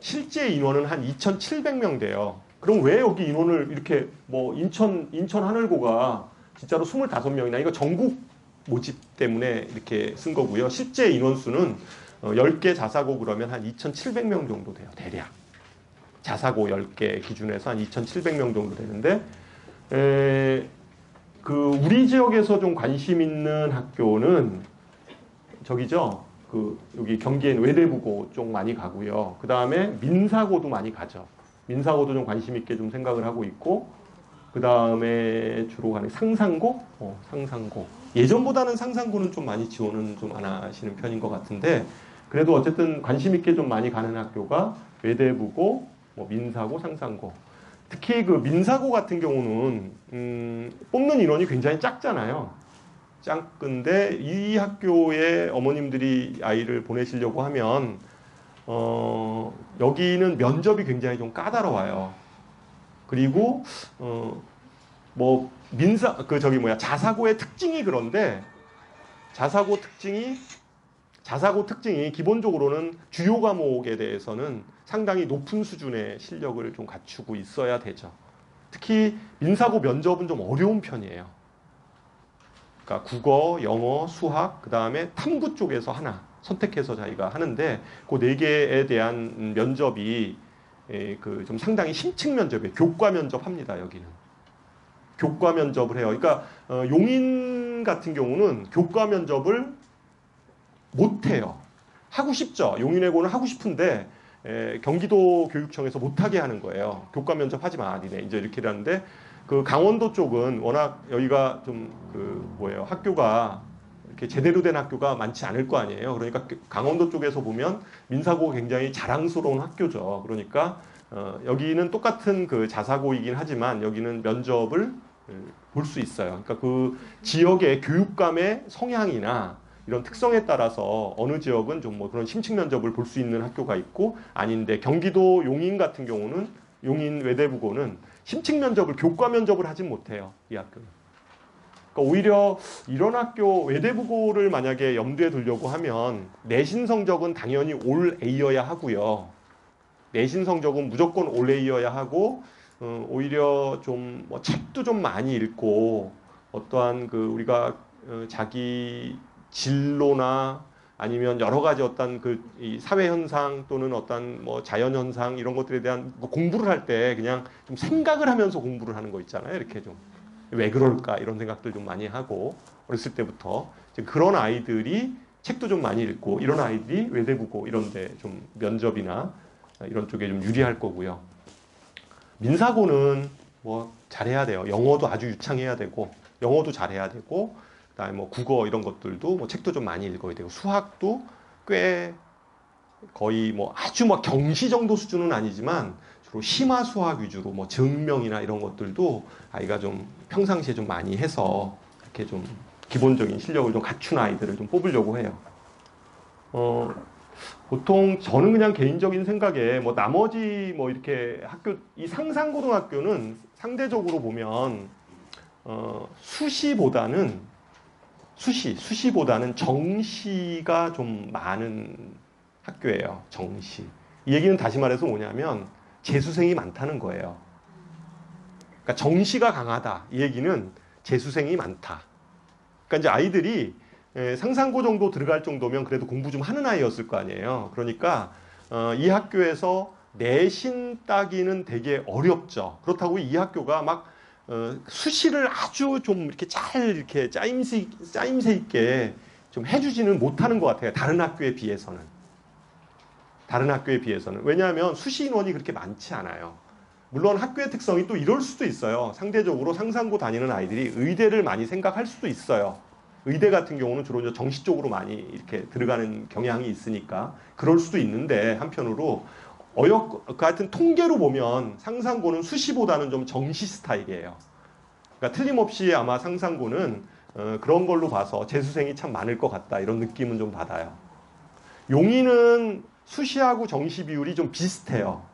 실제 인원은 한 2,700명 돼요. 그럼 왜 여기 인원을 이렇게 뭐 인천 하늘고가 진짜로 25명이나 이거 전국 모집 때문에 이렇게 쓴 거고요. 실제 인원수는 10개 자사고 그러면 한 2,700명 정도 돼요. 대략. 자사고 10개 기준에서 한 2,700명 정도 되는데 우리 지역에서 좀 관심 있는 학교는 저기죠. 여기 경기엔 외대부고 쪽 많이 가고요. 그 다음에 민사고도 많이 가죠. 민사고도 좀 관심 있게 좀 생각을 하고 있고 그 다음에 주로 가는 상상고? 상상고. 예전보다는 상상고는 좀 많이 지원은 좀 안 하시는 편인 것 같은데 그래도 어쨌든 관심 있게 좀 많이 가는 학교가 외대부고, 민사고, 상상고. 특히 그 민사고 같은 경우는 뽑는 인원이 굉장히 작잖아요. 작은데 이 학교에 어머님들이 아이를 보내시려고 하면 여기는 면접이 굉장히 좀 까다로워요. 그리고 자사고의 특징이 그런데 자사고 특징이 기본적으로는 주요 과목에 대해서는 상당히 높은 수준의 실력을 좀 갖추고 있어야 되죠. 특히 민사고 면접은 좀 어려운 편이에요. 그러니까 국어, 영어, 수학, 그 다음에 탐구 쪽에서 하나 선택해서 자기가 하는데 그 네 개에 대한 면접이 그 좀 상당히 심층 면접이에요. 교과 면접합니다. 여기는 교과 면접을 해요. 그러니까 용인 같은 경우는 교과 면접을 못 해요. 하고 싶죠. 용인외고는 하고 싶은데 경기도 교육청에서 못하게 하는 거예요. 교과 면접 하지 마, 니네 이제 이렇게 하는데 그 강원도 쪽은 워낙 여기가 좀 그 뭐예요, 학교가 이렇게 제대로 된 학교가 많지 않을 거 아니에요. 그러니까 강원도 쪽에서 보면 민사고 굉장히 자랑스러운 학교죠. 그러니까 여기는 똑같은 그 자사고이긴 하지만 여기는 면접을 볼 수 있어요. 그러니까 그 지역의 교육감의 성향이나 이런 특성에 따라서 어느 지역은 좀 뭐 그런 심층 면접을 볼 수 있는 학교가 있고 아닌데 경기도 용인 같은 경우는 용인 외대부고는 심층 면접을 교과 면접을 하진 못해요. 이 학교는. 그러니까 오히려 이런 학교 외대부고를 만약에 염두에 두려고 하면 내신 성적은 당연히 올 A여야 하고요. 내신 성적은 무조건 올 A여야 하고 오히려 좀 뭐 책도 좀 많이 읽고 어떠한 그 우리가 자기 진로나 아니면 여러 가지 어떤 그 이 사회 현상 또는 어떤 뭐 자연 현상 이런 것들에 대한 뭐 공부를 할 때 그냥 좀 생각을 하면서 공부를 하는 거 있잖아요. 이렇게 좀 왜 그럴까 이런 생각들 좀 많이 하고 어렸을 때부터 그런 아이들이 책도 좀 많이 읽고 이런 아이들이 외대부고 이런데 좀 면접이나 이런 쪽에 좀 유리할 거고요. 민사고는 뭐 잘해야 돼요. 영어도 아주 유창해야 되고 영어도 잘해야 되고 그다음에 뭐 국어 이런 것들도 뭐 책도 좀 많이 읽어야 되고 수학도 꽤 거의 뭐 아주 막 경시 정도 수준은 아니지만 주로 심화 수학 위주로 뭐 증명이나 이런 것들도 아이가 좀 평상시에 좀 많이 해서 이렇게 좀 기본적인 실력을 좀 갖춘 아이들을 좀 뽑으려고 해요. 보통 저는 그냥 개인적인 생각에 뭐 나머지 뭐 이렇게 학교 이 상산고등학교는 상대적으로 보면 수시보다는 정시가 좀 많은 학교예요. 정시. 이 얘기는 다시 말해서 뭐냐면 재수생이 많다는 거예요. 그러니까 정시가 강하다. 이 얘기는 재수생이 많다. 그러니까 이제 아이들이 상산고 정도 들어갈 정도면 그래도 공부 좀 하는 아이였을 거 아니에요. 그러니까 이 학교에서 내신 따기는 되게 어렵죠. 그렇다고 이 학교가 막 수시를 아주 좀 이렇게 잘 이렇게 짜임새 있게 좀 해주지는 못하는 것 같아요. 다른 학교에 비해서는. 왜냐하면 수시 인원이 그렇게 많지 않아요. 물론 학교의 특성이 또 이럴 수도 있어요. 상대적으로 상산고 다니는 아이들이 의대를 많이 생각할 수도 있어요. 의대 같은 경우는 주로 이제 정시 쪽으로 많이 이렇게 들어가는 경향이 있으니까 그럴 수도 있는데 한편으로 하여튼 통계로 보면 상산고는 수시보다는 좀 정시 스타일이에요. 그러니까 틀림없이 아마 상산고는 그런 걸로 봐서 재수생이 참 많을 것 같다 이런 느낌은 좀 받아요. 용인은 수시하고 정시 비율이 좀 비슷해요.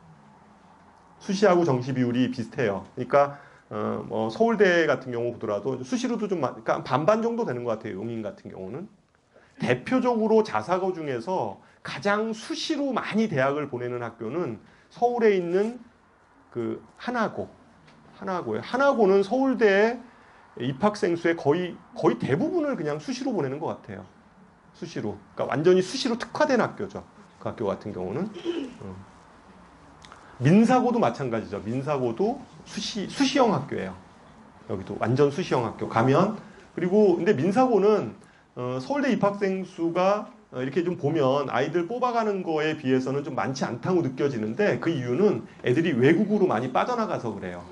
그러니까 뭐 서울대 같은 경우 보더라도 수시로도 좀 그러니까 반반 정도 되는 것 같아요. 용인 같은 경우는 대표적으로 자사고 중에서 가장 수시로 많이 대학을 보내는 학교는 서울에 있는 그 하나고예요. 하나고는 서울대 입학생 수의 거의 대부분을 그냥 수시로 보내는 것 같아요. 수시로. 그러니까 완전히 수시로 특화된 학교죠. 그 학교 같은 경우는. 민사고도 마찬가지죠. 민사고도 수시형 학교예요. 여기도 완전 수시형 학교 가면 그리고 근데 민사고는 서울대 입학생 수가 이렇게 좀 보면 아이들 뽑아가는 거에 비해서는 좀 많지 않다고 느껴지는데 그 이유는 애들이 외국으로 많이 빠져나가서 그래요.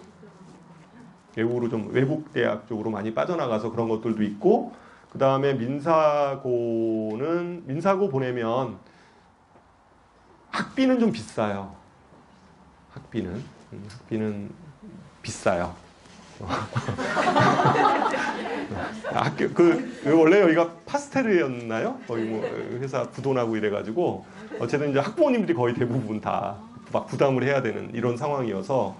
외국으로 좀 외국 대학 쪽으로 많이 빠져나가서 그런 것들도 있고 그 다음에 민사고 보내면 학비는 좀 비싸요. 학비는 비싸요. 학교 원래 여기가 파스텔이었나요? 거기 뭐 회사 부도나고 이래가지고 어쨌든 이제 학부모님들이 거의 대부분 다 막 부담을 해야 되는 이런 상황이어서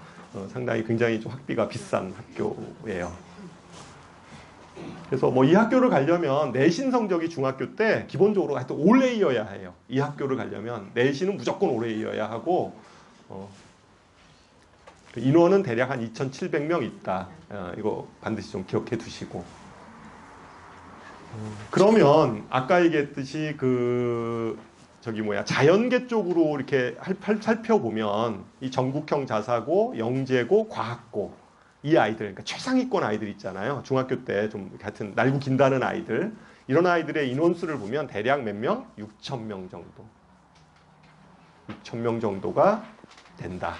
상당히 굉장히 좀 학비가 비싼 학교예요. 그래서 뭐 이 학교를 가려면 내신 성적이 중학교 때 기본적으로 하여튼 올 A여야 해요. 이 학교를 가려면 내신은 무조건 올 A여야 하고 인원은 대략 한 2,700명 있다. 이거 반드시 좀 기억해 두시고. 그러면 아까 얘기했듯이 자연계 쪽으로 이렇게 살펴보면 이 전국형 자사고, 영재고, 과학고 이 아이들, 그러니까 최상위권 아이들 있잖아요. 중학교 때 좀 같은 날고 긴다는 아이들, 이런 아이들의 인원수를 보면 대략 몇 명? 6,000명 정도. 6,000명 정도가 된다.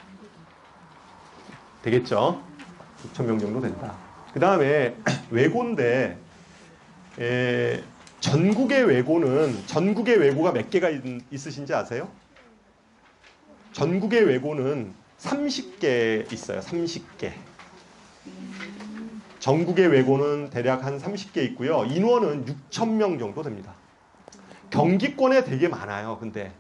되겠죠? 6,000명 정도 된다. 그 다음에 외고인데, 전국의 외고가 몇 개가 있으신지 아세요? 전국의 외고는 30개 있어요. 30개. 전국의 외고는 대략 한 30개 있고요. 인원은 6,000명 정도 됩니다. 경기권에 되게 많아요. 근데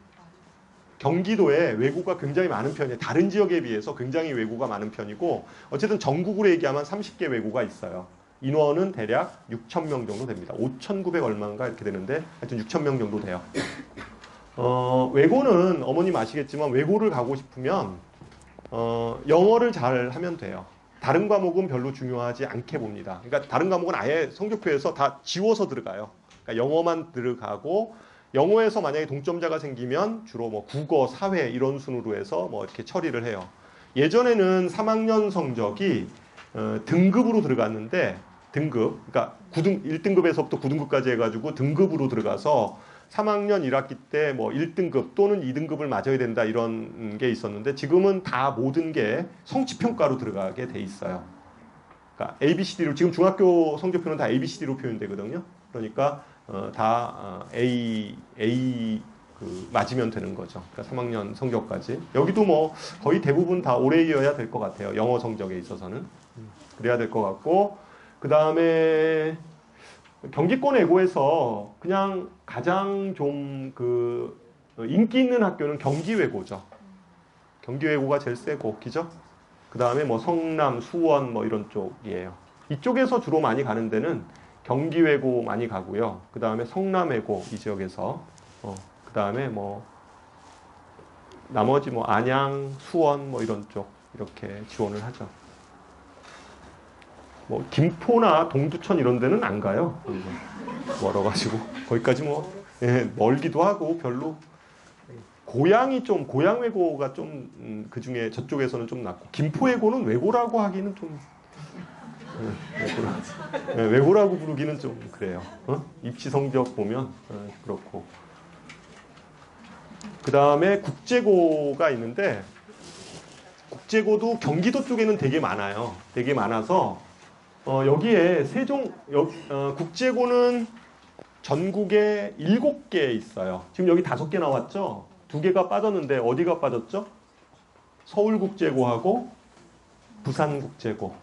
경기도에 외고가 굉장히 많은 편이에요. 다른 지역에 비해서 굉장히 외고가 많은 편이고, 어쨌든 전국으로 얘기하면 30개 외고가 있어요. 인원은 대략 6,000명 정도 됩니다. 5,900 얼마인가 이렇게 되는데 하여튼 6,000명 정도 돼요. 외고는 어머님 아시겠지만 외고를 가고 싶으면 영어를 잘 하면 돼요. 다른 과목은 별로 중요하지 않게 봅니다. 그러니까 다른 과목은 아예 성적표에서 다 지워서 들어가요. 그러니까 영어만 들어가고, 영어에서 만약에 동점자가 생기면 주로 뭐 국어, 사회 이런 순으로 해서 뭐 이렇게 처리를 해요. 예전에는 3학년 성적이 등급으로 들어갔는데, 그러니까 1등급에서부터 9등급까지 해가지고 등급으로 들어가서 3학년 1학기 때 뭐 1등급 또는 2등급을 맞아야 된다 이런 게 있었는데, 지금은 다 모든 게 성취평가로 들어가게 돼 있어요. 그러니까 ABCD로, 지금 중학교 성적표는 다 ABCD로 표현되거든요. 그러니까 A 맞으면 되는 거죠. 그러니까 3학년 성적까지. 여기도 뭐 거의 대부분 다 올해이어야 될 것 같아요. 영어 성적에 있어서는. 그래야 될 것 같고, 그 다음에 경기권 외고에서 그냥 가장 좀 인기 있는 학교는 경기외고죠. 경기외고가 제일 세고, 그죠? 그 다음에 뭐 성남, 수원 뭐 이런 쪽이에요. 이쪽에서 주로 많이 가는 데는 경기외고 많이 가고요. 그 다음에 성남외고 이 지역에서, 그 다음에 뭐 나머지 뭐 안양, 수원 뭐 이런 쪽 이렇게 지원을 하죠. 뭐 김포나 동두천 이런 데는 안 가요. 멀어가지고 거기까지 멀기도 하고 별로. 고양 외고가 좀 그 중에 저쪽에서는 좀 낫고, 김포 외고는 외고라고 하기는 좀 외고라고 부르기는 좀 그래요. 입시 성적 보면 그렇고. 그 다음에 국제고가 있는데, 국제고도 경기도 쪽에는 되게 많아요. 되게 많아서 여기에 국제고는 전국에 7개 있어요. 지금 여기 5개 나왔죠? 2개가 빠졌는데 어디가 빠졌죠? 서울국제고하고 부산국제고.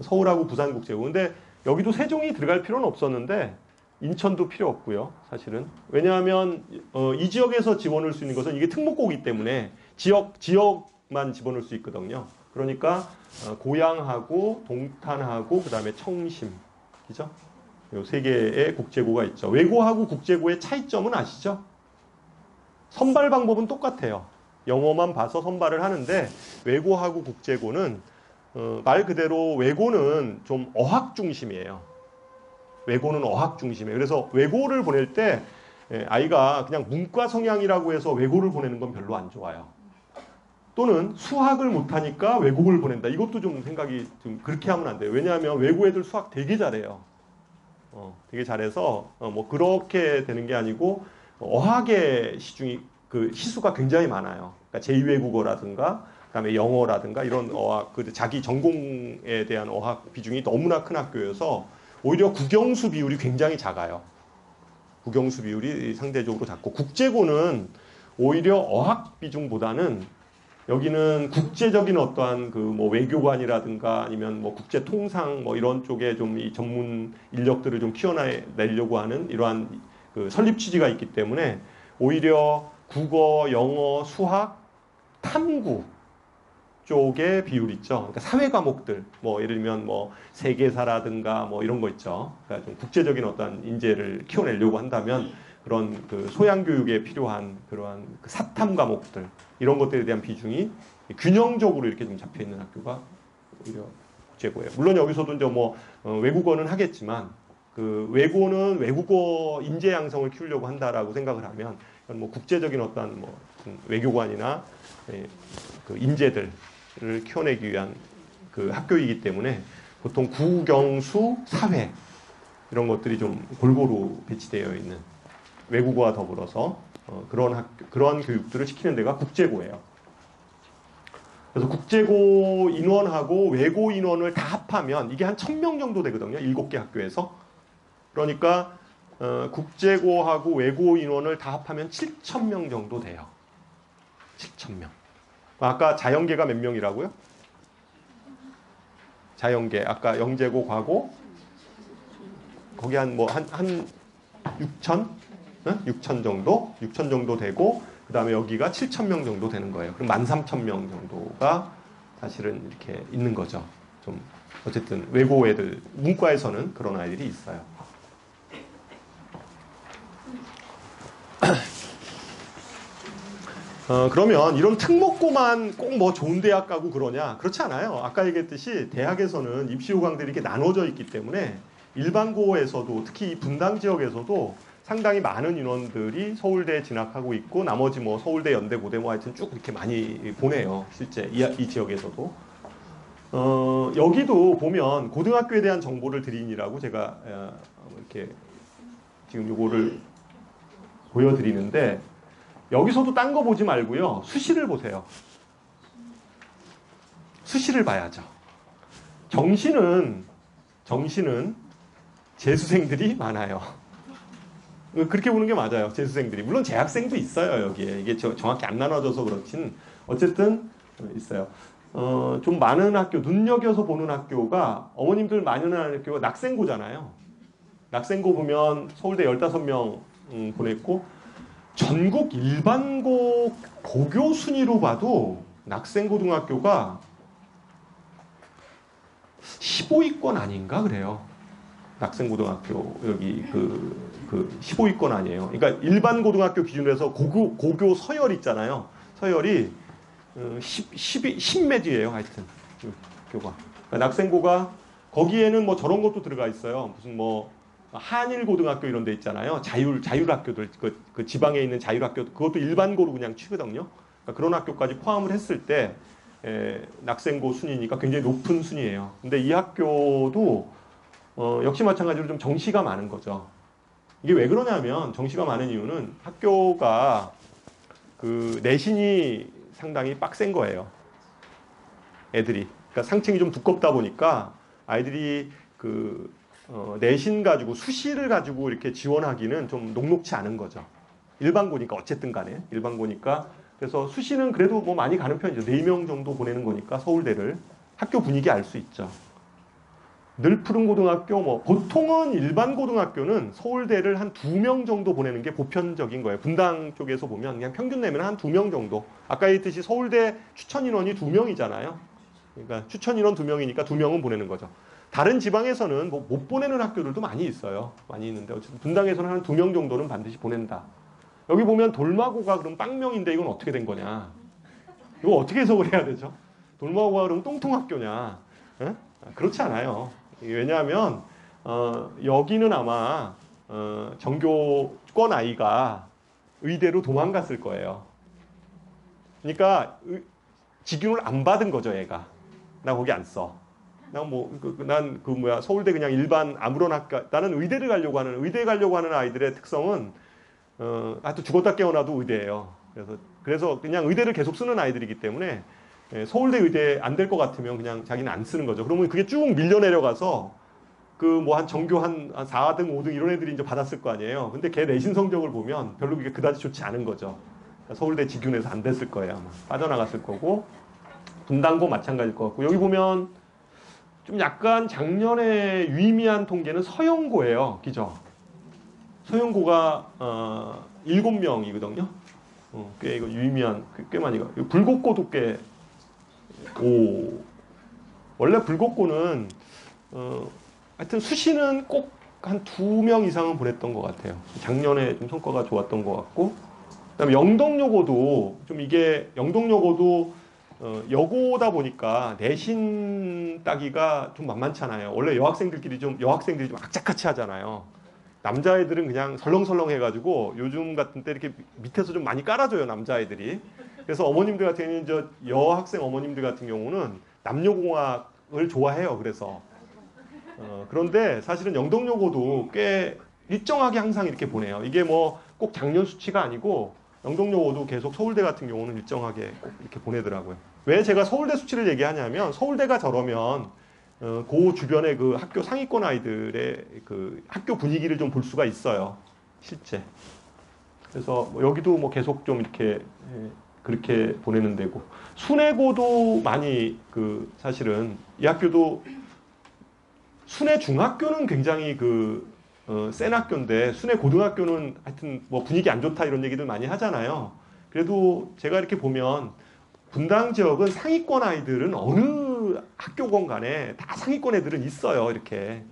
서울하고 부산국제고. 근데 여기도 세종이 들어갈 필요는 없었는데 인천도 필요 없고요. 사실은. 왜냐하면 이 지역에서 집어넣을 수 있는 것은 이게 특목고이기 때문에 지역만 집어넣을 수 있거든요. 그러니까 고양하고 동탄하고 그 다음에 청심, 그죠? 요 3개의 국제고가 있죠. 외고하고 국제고의 차이점은 아시죠? 선발 방법은 똑같아요. 영어만 봐서 선발을 하는데, 외고하고 국제고는 말 그대로 외고는 좀 어학 중심이에요. 외고는 어학 중심이에요. 그래서 외고를 보낼 때 아이가 그냥 문과 성향이라고 해서 외고를 보내는 건 별로 안 좋아요. 또는 수학을 못하니까 외국을 보낸다. 이것도 좀 생각이 좀 그렇게 하면 안 돼요. 왜냐하면 외국 애들 수학 되게 잘해요. 되게 잘해서 뭐 그렇게 되는 게 아니고, 어학의 시수가 굉장히 많아요. 그러니까 제2외국어라든가 그다음에 영어라든가 이런 어학, 자기 전공에 대한 어학 비중이 너무나 큰 학교여서 오히려 국영수 비율이 굉장히 작아요. 국영수 비율이 상대적으로 작고, 국제고는 오히려 어학 비중보다는 여기는 국제적인 어떠한 뭐 외교관이라든가 아니면 뭐 국제 통상 뭐 이런 쪽에 좀 이 전문 인력들을 좀 키워내려고 하는 이러한 설립 취지가 있기 때문에 오히려 국어, 영어, 수학, 탐구 쪽의 비율이 있죠. 그러니까 사회 과목들, 뭐 예를 들면 뭐 세계사라든가 뭐 이런 거 있죠. 그러니까 좀 국제적인 어떤 인재를 키워내려고 한다면 그런 소양 교육에 필요한 그러한 사탐 과목들, 이런 것들에 대한 비중이 균형적으로 이렇게 좀 잡혀 있는 학교가 오히려 국제고예요. 물론 여기서도 이제 뭐 외국어는 하겠지만 그 외고는 외국어 인재 양성을 키우려고 한다라고 생각을 하면 이건 뭐 국제적인 어떤 뭐 외교관이나 그 인재들을 키워내기 위한 그 학교이기 때문에 보통 국영수 사회 이런 것들이 좀 골고루 배치되어 있는 외국어와 더불어서 그런 교육들을 시키는 데가 국제고예요. 그래서 국제고 인원하고 외고 인원을 다 합하면 이게 한 1000명 정도 되거든요. 7개 학교에서. 그러니까 국제고하고 외고 인원을 다 합하면 7000명 정도 돼요. 7000명. 아까 자연계가 몇 명이라고요? 자연계. 아까 영재고, 과고 거기 한 6천? 6천 정도? 6천 정도 되고 그 다음에 여기가 7,000명 정도 되는 거예요. 그럼 13,000명 정도가 사실은 이렇게 있는 거죠. 좀 어쨌든 외고 애들, 문과에서는 그런 아이들이 있어요. 그러면 이런 특목고만 꼭 뭐 좋은 대학 가고 그러냐? 그렇지 않아요. 아까 얘기했듯이 대학에서는 입시 요강들이 이렇게 나눠져 있기 때문에 일반고에서도 특히 분당 지역에서도 상당히 많은 인원들이 서울대에 진학하고 있고 나머지 뭐 서울대, 연대, 고대 뭐 하여튼 쭉 이렇게 많이 보내요. 실제 이 지역에서도. 여기도 보면 고등학교에 대한 정보를 드리니라고 제가 이렇게 지금 요거를 보여드리는데 여기서도 딴 거 보지 말고요. 수시를 보세요. 수시를 봐야죠. 정시는 재수생들이 많아요. 그렇게 보는 게 맞아요. 재수생들이. 물론 재학생도 있어요. 여기에. 이게 정확히 안 나눠져서 그렇진 어쨌든 있어요. 좀 많은 학교, 눈여겨서 보는 학교가 어머님들 많이 오는 학교가 낙생고잖아요. 낙생고 보면 서울대 15명 보냈고 전국 일반고 고교 순위로 봐도 낙생고등학교가 15위권 아닌가 그래요. 낙생고등학교 여기 그 15위권 아니에요. 그러니까 일반 고등학교 기준으로 해서 고교 서열 있잖아요. 서열이 10몇 위예요. 하여튼 교가. 그러니까 낙생고가 거기에는 뭐 저런 것도 들어가 있어요. 무슨 뭐 한일고등학교 이런 데 있잖아요. 자율학교들 그 지방에 있는 자율학교 그것도 일반고로 그냥 치거든요. 그러니까 그런 학교까지 포함을 했을 때 낙생고 순위니까 굉장히 높은 순위예요. 근데 이 학교도 역시 마찬가지로 좀 정시가 많은 거죠. 이게 왜 그러냐면 정시가 많은 이유는 학교가 그 내신이 상당히 빡센 거예요. 애들이. 그러니까 상층이 좀 두껍다 보니까 아이들이 그 내신 가지고 수시를 가지고 이렇게 지원하기는 좀 녹록치 않은 거죠. 일반고니까 어쨌든 간에 일반고니까 그래서 수시는 그래도 뭐 많이 가는 편이죠. 4명 정도 보내는 거니까 서울대를 학교 분위기 알 수 있죠. 늘푸른 고등학교 뭐 보통은 일반 고등학교는 서울대를 한 2명 정도 보내는 게 보편적인 거예요. 분당 쪽에서 보면 그냥 평균 내면 한 2명 정도. 아까 얘기했듯이 서울대 추천 인원이 2명이잖아요. 그러니까 추천 인원 2명이니까 2명은 보내는 거죠. 다른 지방에서는 뭐 못 보내는 학교들도 많이 있어요. 많이 있는데 어쨌든 분당에서는 한 2명 정도는 반드시 보낸다. 여기 보면 돌마고가 그럼 빵명인데 이건 어떻게 된 거냐? 이거 어떻게 해석을 해야 되죠? 돌마고가 그럼 똥통학교냐? 에? 그렇지 않아요. 왜냐하면 여기는 아마 전교권 아이가 의대로 도망갔을 거예요. 그러니까 직윤을 안 받은 거죠, 얘가. 나 거기 안 써. 난 서울대 그냥 일반 아무런 학교. 나는 의대에 가려고 하는 아이들의 특성은 하여튼 죽었다 깨어나도 의대예요. 그래서 그냥 의대를 계속 쓰는 아이들이기 때문에 서울대 의대 안 될 것 같으면 그냥 자기는 안 쓰는 거죠. 그러면 그게 쭉 밀려 내려가서 그 뭐 한 전교 한 4등, 5등 이런 애들이 이제 받았을 거 아니에요. 근데 걔 내신 성적을 보면 별로 그게 그다지 좋지 않은 거죠. 서울대 직윤에서 안 됐을 거예요. 아마 빠져나갔을 거고 분당고 마찬가지일 것 같고 여기 보면 좀 약간 작년에 유의미한 통계는 서영고예요. 그죠? 서영고가 7명이거든요. 꽤 이거 유의미한 꽤 많이 가. 불곡고도 꽤 원래 불곡고는 하여튼 수시는 꼭 한 2명 이상은 보냈던 것 같아요. 작년에 좀 성과가 좋았던 것 같고 그다음에 영덕여고도 좀 이게 영덕여고도 여고다 보니까 내신 따기가 좀 만만찮아요. 원래 여학생들이 좀 악착같이 하잖아요. 남자애들은 그냥 설렁설렁 해가지고 요즘 같은 때 이렇게 밑에서 좀 많이 깔아줘요, 남자애들이. 그래서 어머님들 같은 경우는 여학생 어머님들 같은 경우는 남녀공학을 좋아해요. 그래서 그런데 사실은 영동여고도 꽤 일정하게 항상 이렇게 보내요. 이게 뭐 꼭 작년 수치가 아니고 영동여고도 계속 서울대 같은 경우는 일정하게 꼭 이렇게 보내더라고요. 왜 제가 서울대 수치를 얘기하냐면 서울대가 저러면 그 주변의 그 학교 상위권 아이들의 그 학교 분위기를 좀 볼 수가 있어요. 실제. 그래서 뭐 여기도 뭐 계속 좀 이렇게 그렇게 보내는 데고 순회고도 많이 그 사실은 이 학교도 순회 중학교는 굉장히 센 학교인데 순회 고등학교는 하여튼 뭐 분위기 안 좋다 이런 얘기들 많이 하잖아요. 그래도 제가 이렇게 보면 분당 지역은 상위권 아이들은 어느 학교건 간에 다 상위권 애들은 있어요. 이렇게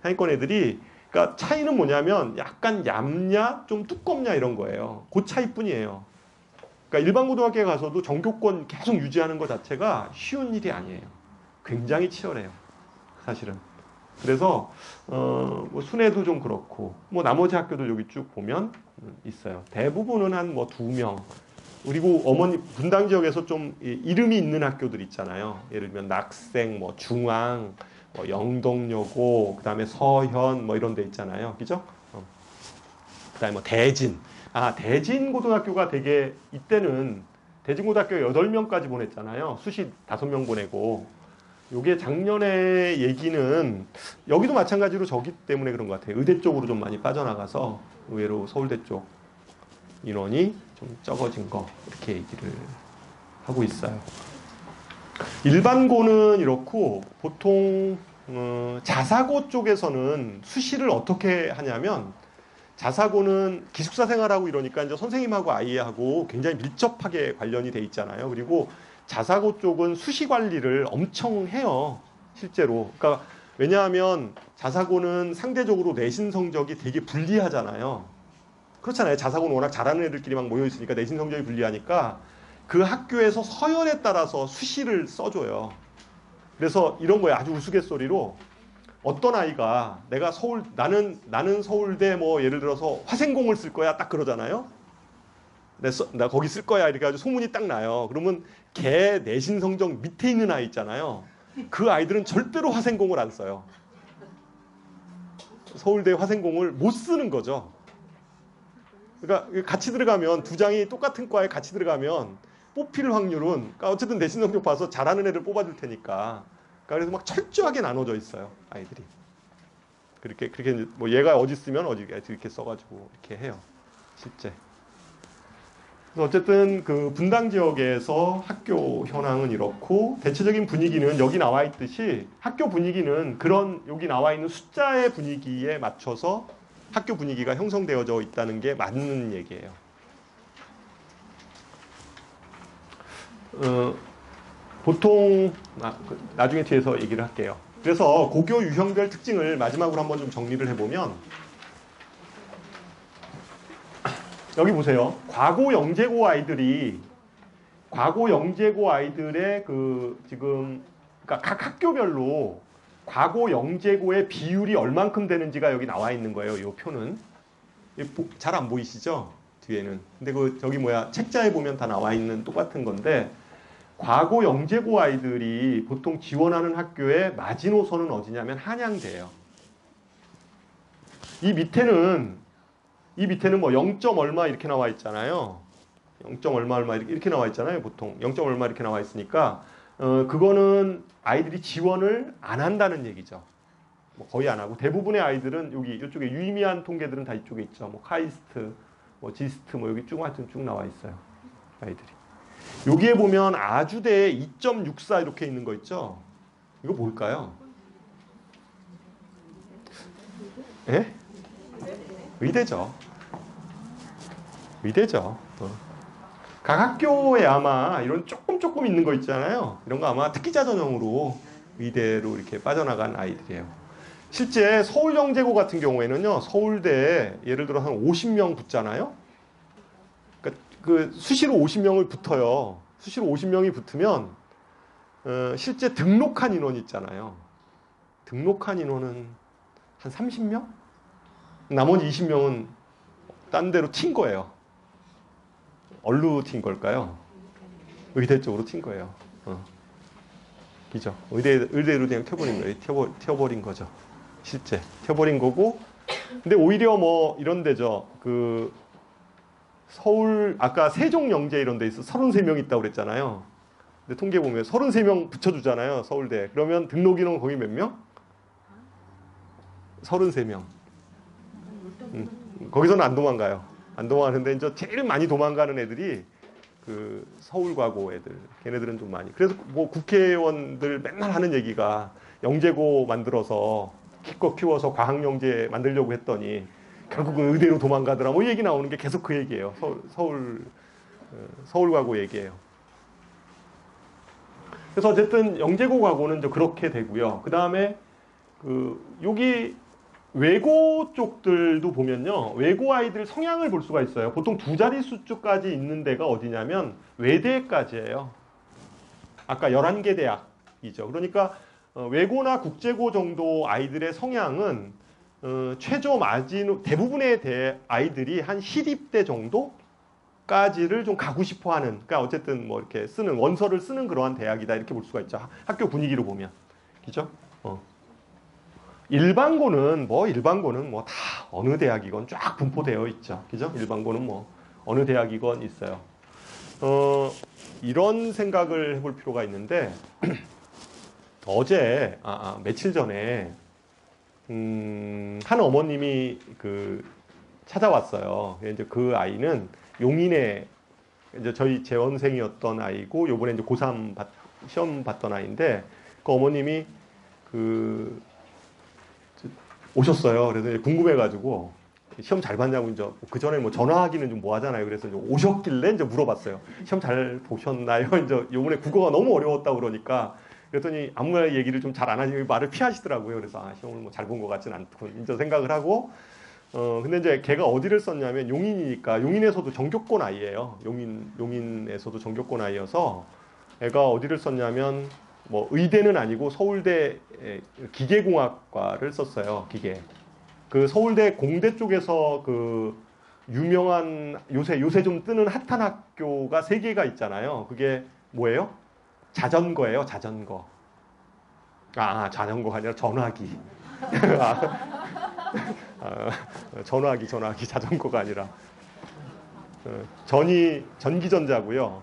상위권 애들이 그러니까 차이는 뭐냐면 약간 얇냐 좀 두껍냐 이런 거예요. 그 차이뿐이에요. 그러니까 일반 고등학교에 가서도 전교권 계속 유지하는 것 자체가 쉬운 일이 아니에요. 굉장히 치열해요. 사실은. 그래서 뭐 순회도 좀 그렇고 뭐 나머지 학교도 여기 쭉 보면 있어요. 대부분은 한 뭐 2명. 그리고 분당 지역에서 좀 이름이 있는 학교들 있잖아요. 예를 들면 낙생, 뭐 중앙, 뭐 영동여고, 그다음에 서현 뭐 이런 데 있잖아요. 그죠? 그다음에 뭐 대진. 대진 고등학교가 되게 이때는 대진 고등학교 8명까지 보냈잖아요. 수시 5명 보내고. 요게 작년에 얘기는 여기도 마찬가지로 저기 때문에 그런 것 같아요. 의대 쪽으로 좀 많이 빠져나가서 의외로 서울대 쪽 인원이 좀 적어진 거 이렇게 얘기를 하고 있어요. 일반고는 이렇고 보통 자사고 쪽에서는 수시를 어떻게 하냐면 자사고는 기숙사 생활하고 이러니까 이제 선생님하고 아이하고 굉장히 밀접하게 관련이 돼 있잖아요. 그리고 자사고 쪽은 수시 관리를 엄청 해요. 실제로. 그러니까 왜냐하면 자사고는 상대적으로 내신 성적이 되게 불리하잖아요. 그렇잖아요. 자사고는 워낙 잘하는 애들끼리 막 모여 있으니까 내신 성적이 불리하니까 그 학교에서 서열에 따라서 수시를 써줘요. 그래서 이런 거예요. 아주 우스갯소리로 어떤 아이가 나는 서울대 뭐 예를 들어서 화생공을 쓸 거야 딱 그러잖아요. 나 거기 쓸 거야 이렇게 아주 소문이 딱 나요. 그러면 걔 내신 성적 밑에 있는 아이 있잖아요. 그 아이들은 절대로 화생공을 안 써요. 서울대 화생공을 못 쓰는 거죠. 그러니까 같이 들어가면 두 장이 똑같은 과에 같이 들어가면 뽑힐 확률은 그러니까 어쨌든 내신 성적 봐서 잘하는 애를 뽑아줄 테니까. 그래서 막 철저하게 나눠져 있어요. 아이들이. 그렇게 뭐 얘가 어디 쓰면 어디 이렇게 써가지고 이렇게 해요. 실제. 그래서 어쨌든 그 분당 지역에서 학교 현황은 이렇고 대체적인 분위기는 여기 나와 있듯이 학교 분위기는 그런 여기 나와 있는 숫자의 분위기에 맞춰서 학교 분위기가 형성되어져 있다는 게 맞는 얘기예요. 보통 나중에 뒤에서 얘기를 할게요. 그래서 고교 유형별 특징을 마지막으로 한번 좀 정리를 해보면 여기 보세요. 과고 영재고 아이들의 지금 그러니까 각 학교별로 과고 영재고의 비율이 얼만큼 되는지가 여기 나와 있는 거예요. 이 표는 잘 안 보이시죠? 뒤에는. 근데 저기 책자에 보면 다 나와 있는 똑같은 건데 과고 영재고 아이들이 보통 지원하는 학교의 마지노선은 어디냐면 한양대예요. 이 밑에는 뭐 0. 얼마 이렇게 나와 있잖아요. 0. 얼마 이렇게 나와 있잖아요. 보통 0. 얼마 이렇게 나와 있으니까 그거는 아이들이 지원을 안 한다는 얘기죠. 뭐 거의 안 하고 대부분의 아이들은 이쪽에 유의미한 통계들은 다 이쪽에 있죠. 뭐 카이스트, 뭐 지스트 뭐 여기 하여튼 쭉 나와 있어요. 아이들이. 여기에 보면 아주대에 2.64 이렇게 있는 거 있죠? 이거 뭘까요? 예? 의대죠. 각 학교에 아마 이런 조금 있는 거 있잖아요. 이런 거 아마 특기자 전형으로 의대로 이렇게 빠져나간 아이들이에요. 실제 서울영재고 같은 경우에는요, 서울대에 예를 들어 한 50명 붙잖아요. 그러니까 그 수시로 50명을 붙어요. 수시로 50명이 붙으면 실제 등록한 인원이 있잖아요. 등록한 인원은 한 30명? 나머지 20명은 딴 데로 튄 거예요. 어디로 튄 걸까요? 의대 쪽으로 튄 거예요. 그죠? 의대로 그냥 튀어버린 거예요. 튀어버린 거죠. 실제. 튀어버린 거고. 근데 오히려 뭐 이런 데죠. 그 서울, 아까 세종영재 이런 데 있어 33명 있다고 그랬잖아요. 근데 통계 보면 33명 붙여주잖아요. 서울대. 그러면 등록 인원 거기 몇 명? 33명. 거기서는 안 도망가요. 안 도망가는데 이제 제일 많이 도망가는 애들이 그 서울과고 애들. 걔네들은 좀 많이. 그래서 뭐 국회의원들 맨날 하는 얘기가 영재고 만들어서 기껏 키워서 과학영재 만들려고 했더니 결국은 의대로 도망가더라. 뭐 이 얘기 나오는 게 계속 그 얘기예요. 서울과고 얘기예요. 그래서 어쨌든 영재고 과고는 이제 그렇게 되고요. 그 다음에 여기 외고 쪽들도 보면요. 외고 아이들 성향을 볼 수가 있어요. 보통 두 자릿수까지 있는 데가 어디냐면 외대까지예요. 아까 11개 대학이죠. 그러니까 외고나 국제고 정도 아이들의 성향은 최저 마진 대부분의 아이들이 한 시립대 정도까지를 좀 가고 싶어하는. 그러니까 어쨌든 뭐 이렇게 쓰는 원서를 쓰는 그러한 대학이다 이렇게 볼 수가 있죠. 학교 분위기로 보면, 그죠? 일반고는 뭐 다 어느 대학이건 쫙 분포되어 있죠. 그죠? 일반고는 뭐 어느 대학이건 있어요. 이런 생각을 해볼 필요가 있는데 어제 며칠 전에 한 어머님이 찾아왔어요. 이제 그 아이는 용인에 이제 저희 재원생이었던 아이고 요번에 이제 고3 시험 봤던 아이인데 그 어머님이 오셨어요. 그래서 궁금해가지고 시험 잘 봤냐고 이제 그 전에 뭐 전화하기는 좀 뭐 하잖아요. 그래서 이제 오셨길래 이제 물어봤어요. 시험 잘 보셨나요? 이제 요번에 국어가 너무 어려웠다고 그러니까 그랬더니 아무 얘기를 좀 잘 안 하시고 말을 피하시더라고요. 그래서 시험을 뭐 잘 본 것 같진 않고 이제 생각을 하고 근데 이제 걔가 어디를 썼냐면 용인이니까 용인에서도 전교권 아이예요. 용인에서도 전교권 아이여서 애가 어디를 썼냐면 뭐 의대는 아니고 서울대 기계공학과를 썼어요. 기계. 그 서울대 공대 쪽에서 그 유명한 요새 좀 뜨는 핫한 학교가 3개가 있잖아요. 그게 뭐예요? 자전거예요. 자전거. 자전거가 아니라 전화기. 전화기 자전거가 아니라 전기전자고요.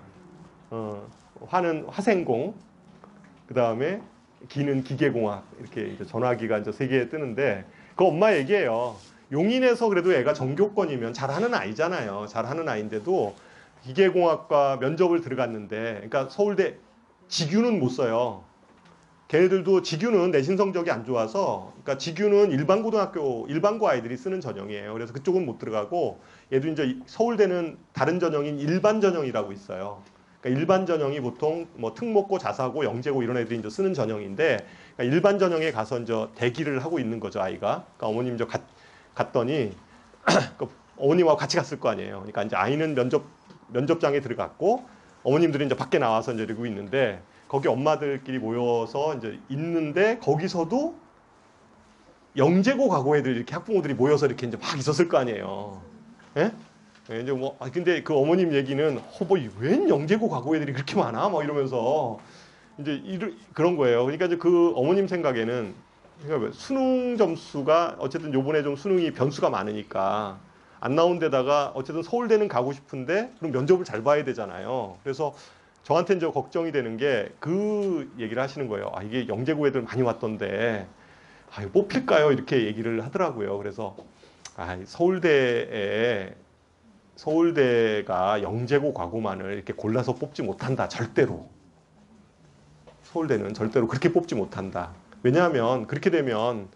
화는 화생공. 그 다음에 기는 기계공학. 이렇게 이제 전화기가 이제 3개 뜨는데 그 엄마 얘기예요. 용인에서 그래도 애가 전교권이면 잘하는 아이잖아요. 잘하는 아이인데도 기계공학과 면접을 들어갔는데, 그러니까 서울대 직유는 못 써요. 걔네들도 직유는 내신 성적이 안 좋아서, 그러니까 직유는 일반고 아이들이 쓰는 전형이에요. 그래서 그쪽은 못 들어가고, 얘도 이제 서울대는 다른 전형인 일반 전형이라고 있어요. 그러니까 일반 전형이 보통 뭐 특목고, 자사고, 영재고 이런 애들이 이제 쓰는 전형인데, 그러니까 일반 전형에 가서 이제 대기를 하고 있는 거죠, 아이가. 그러니까 어머님 이제 갔더니 어머님하고 같이 갔을 거 아니에요. 그러니까 이제 아이는 면접장에 들어갔고 어머님들이 이제 밖에 나와서 이제 이러고 있는데 거기 엄마들끼리 모여서 이제 있는데 거기서도 영재고 과고 애들 이렇게 학부모들이 모여서 이렇게 이제 막 있었을 거 아니에요. 예? 이제 뭐 근데 그 어머님 얘기는 웬 영재고 과고 애들이 그렇게 많아? 막 이러면서 이제 그런 거예요. 그러니까 이제 그 어머님 생각에는 그러니까 수능 점수가 어쨌든 요번에 좀 수능이 변수가 많으니까 안 나온 데다가 어쨌든 서울대는 가고 싶은데 그럼 면접을 잘 봐야 되잖아요. 그래서 저한테는 저 걱정이 되는 게 그 얘기를 하시는 거예요. 이게 영재고 애들 많이 왔던데 이거 뽑힐까요? 이렇게 얘기를 하더라고요. 그래서 서울대가 영재고 과고만을 이렇게 골라서 뽑지 못한다. 절대로. 서울대는 절대로 그렇게 뽑지 못한다. 왜냐하면 그렇게 되면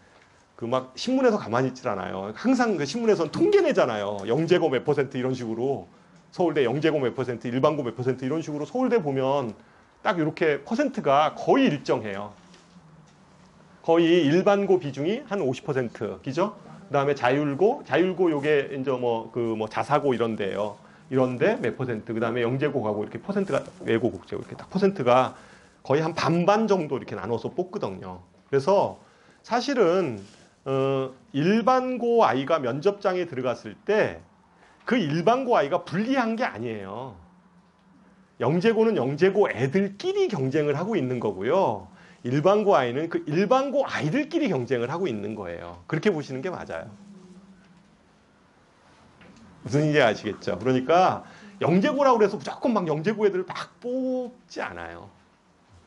그 막 신문에서 가만히 있질 않아요. 항상 그 신문에서는 통계 내잖아요. 영재고 몇 % 이런 식으로 서울대 영재고 몇 %, 일반고 몇 % 이런 식으로 서울대 보면 딱 이렇게 퍼센트가 거의 일정해요. 거의 일반고 비중이 한 50%, 그죠? 그다음에 자율고 요게 이제 뭐 자사고 이런 데예요. 이런데 몇 퍼센트, 그 다음에 영재고하고 이렇게 퍼센트가 외고 국제고 이렇게 딱 퍼센트가 거의 한 반반 정도 이렇게 나눠서 뽑거든요. 그래서 사실은 일반고 아이가 면접장에 들어갔을 때 그 일반고 아이가 불리한 게 아니에요. 영재고는 영재고 애들끼리 경쟁을 하고 있는 거고요. 일반고 아이는 그 일반고 아이들끼리 경쟁을 하고 있는 거예요. 그렇게 보시는 게 맞아요. 무슨 얘기인지 아시겠죠? 그러니까 영재고라고 해서 무조건 막 영재고 애들을 막 뽑지 않아요.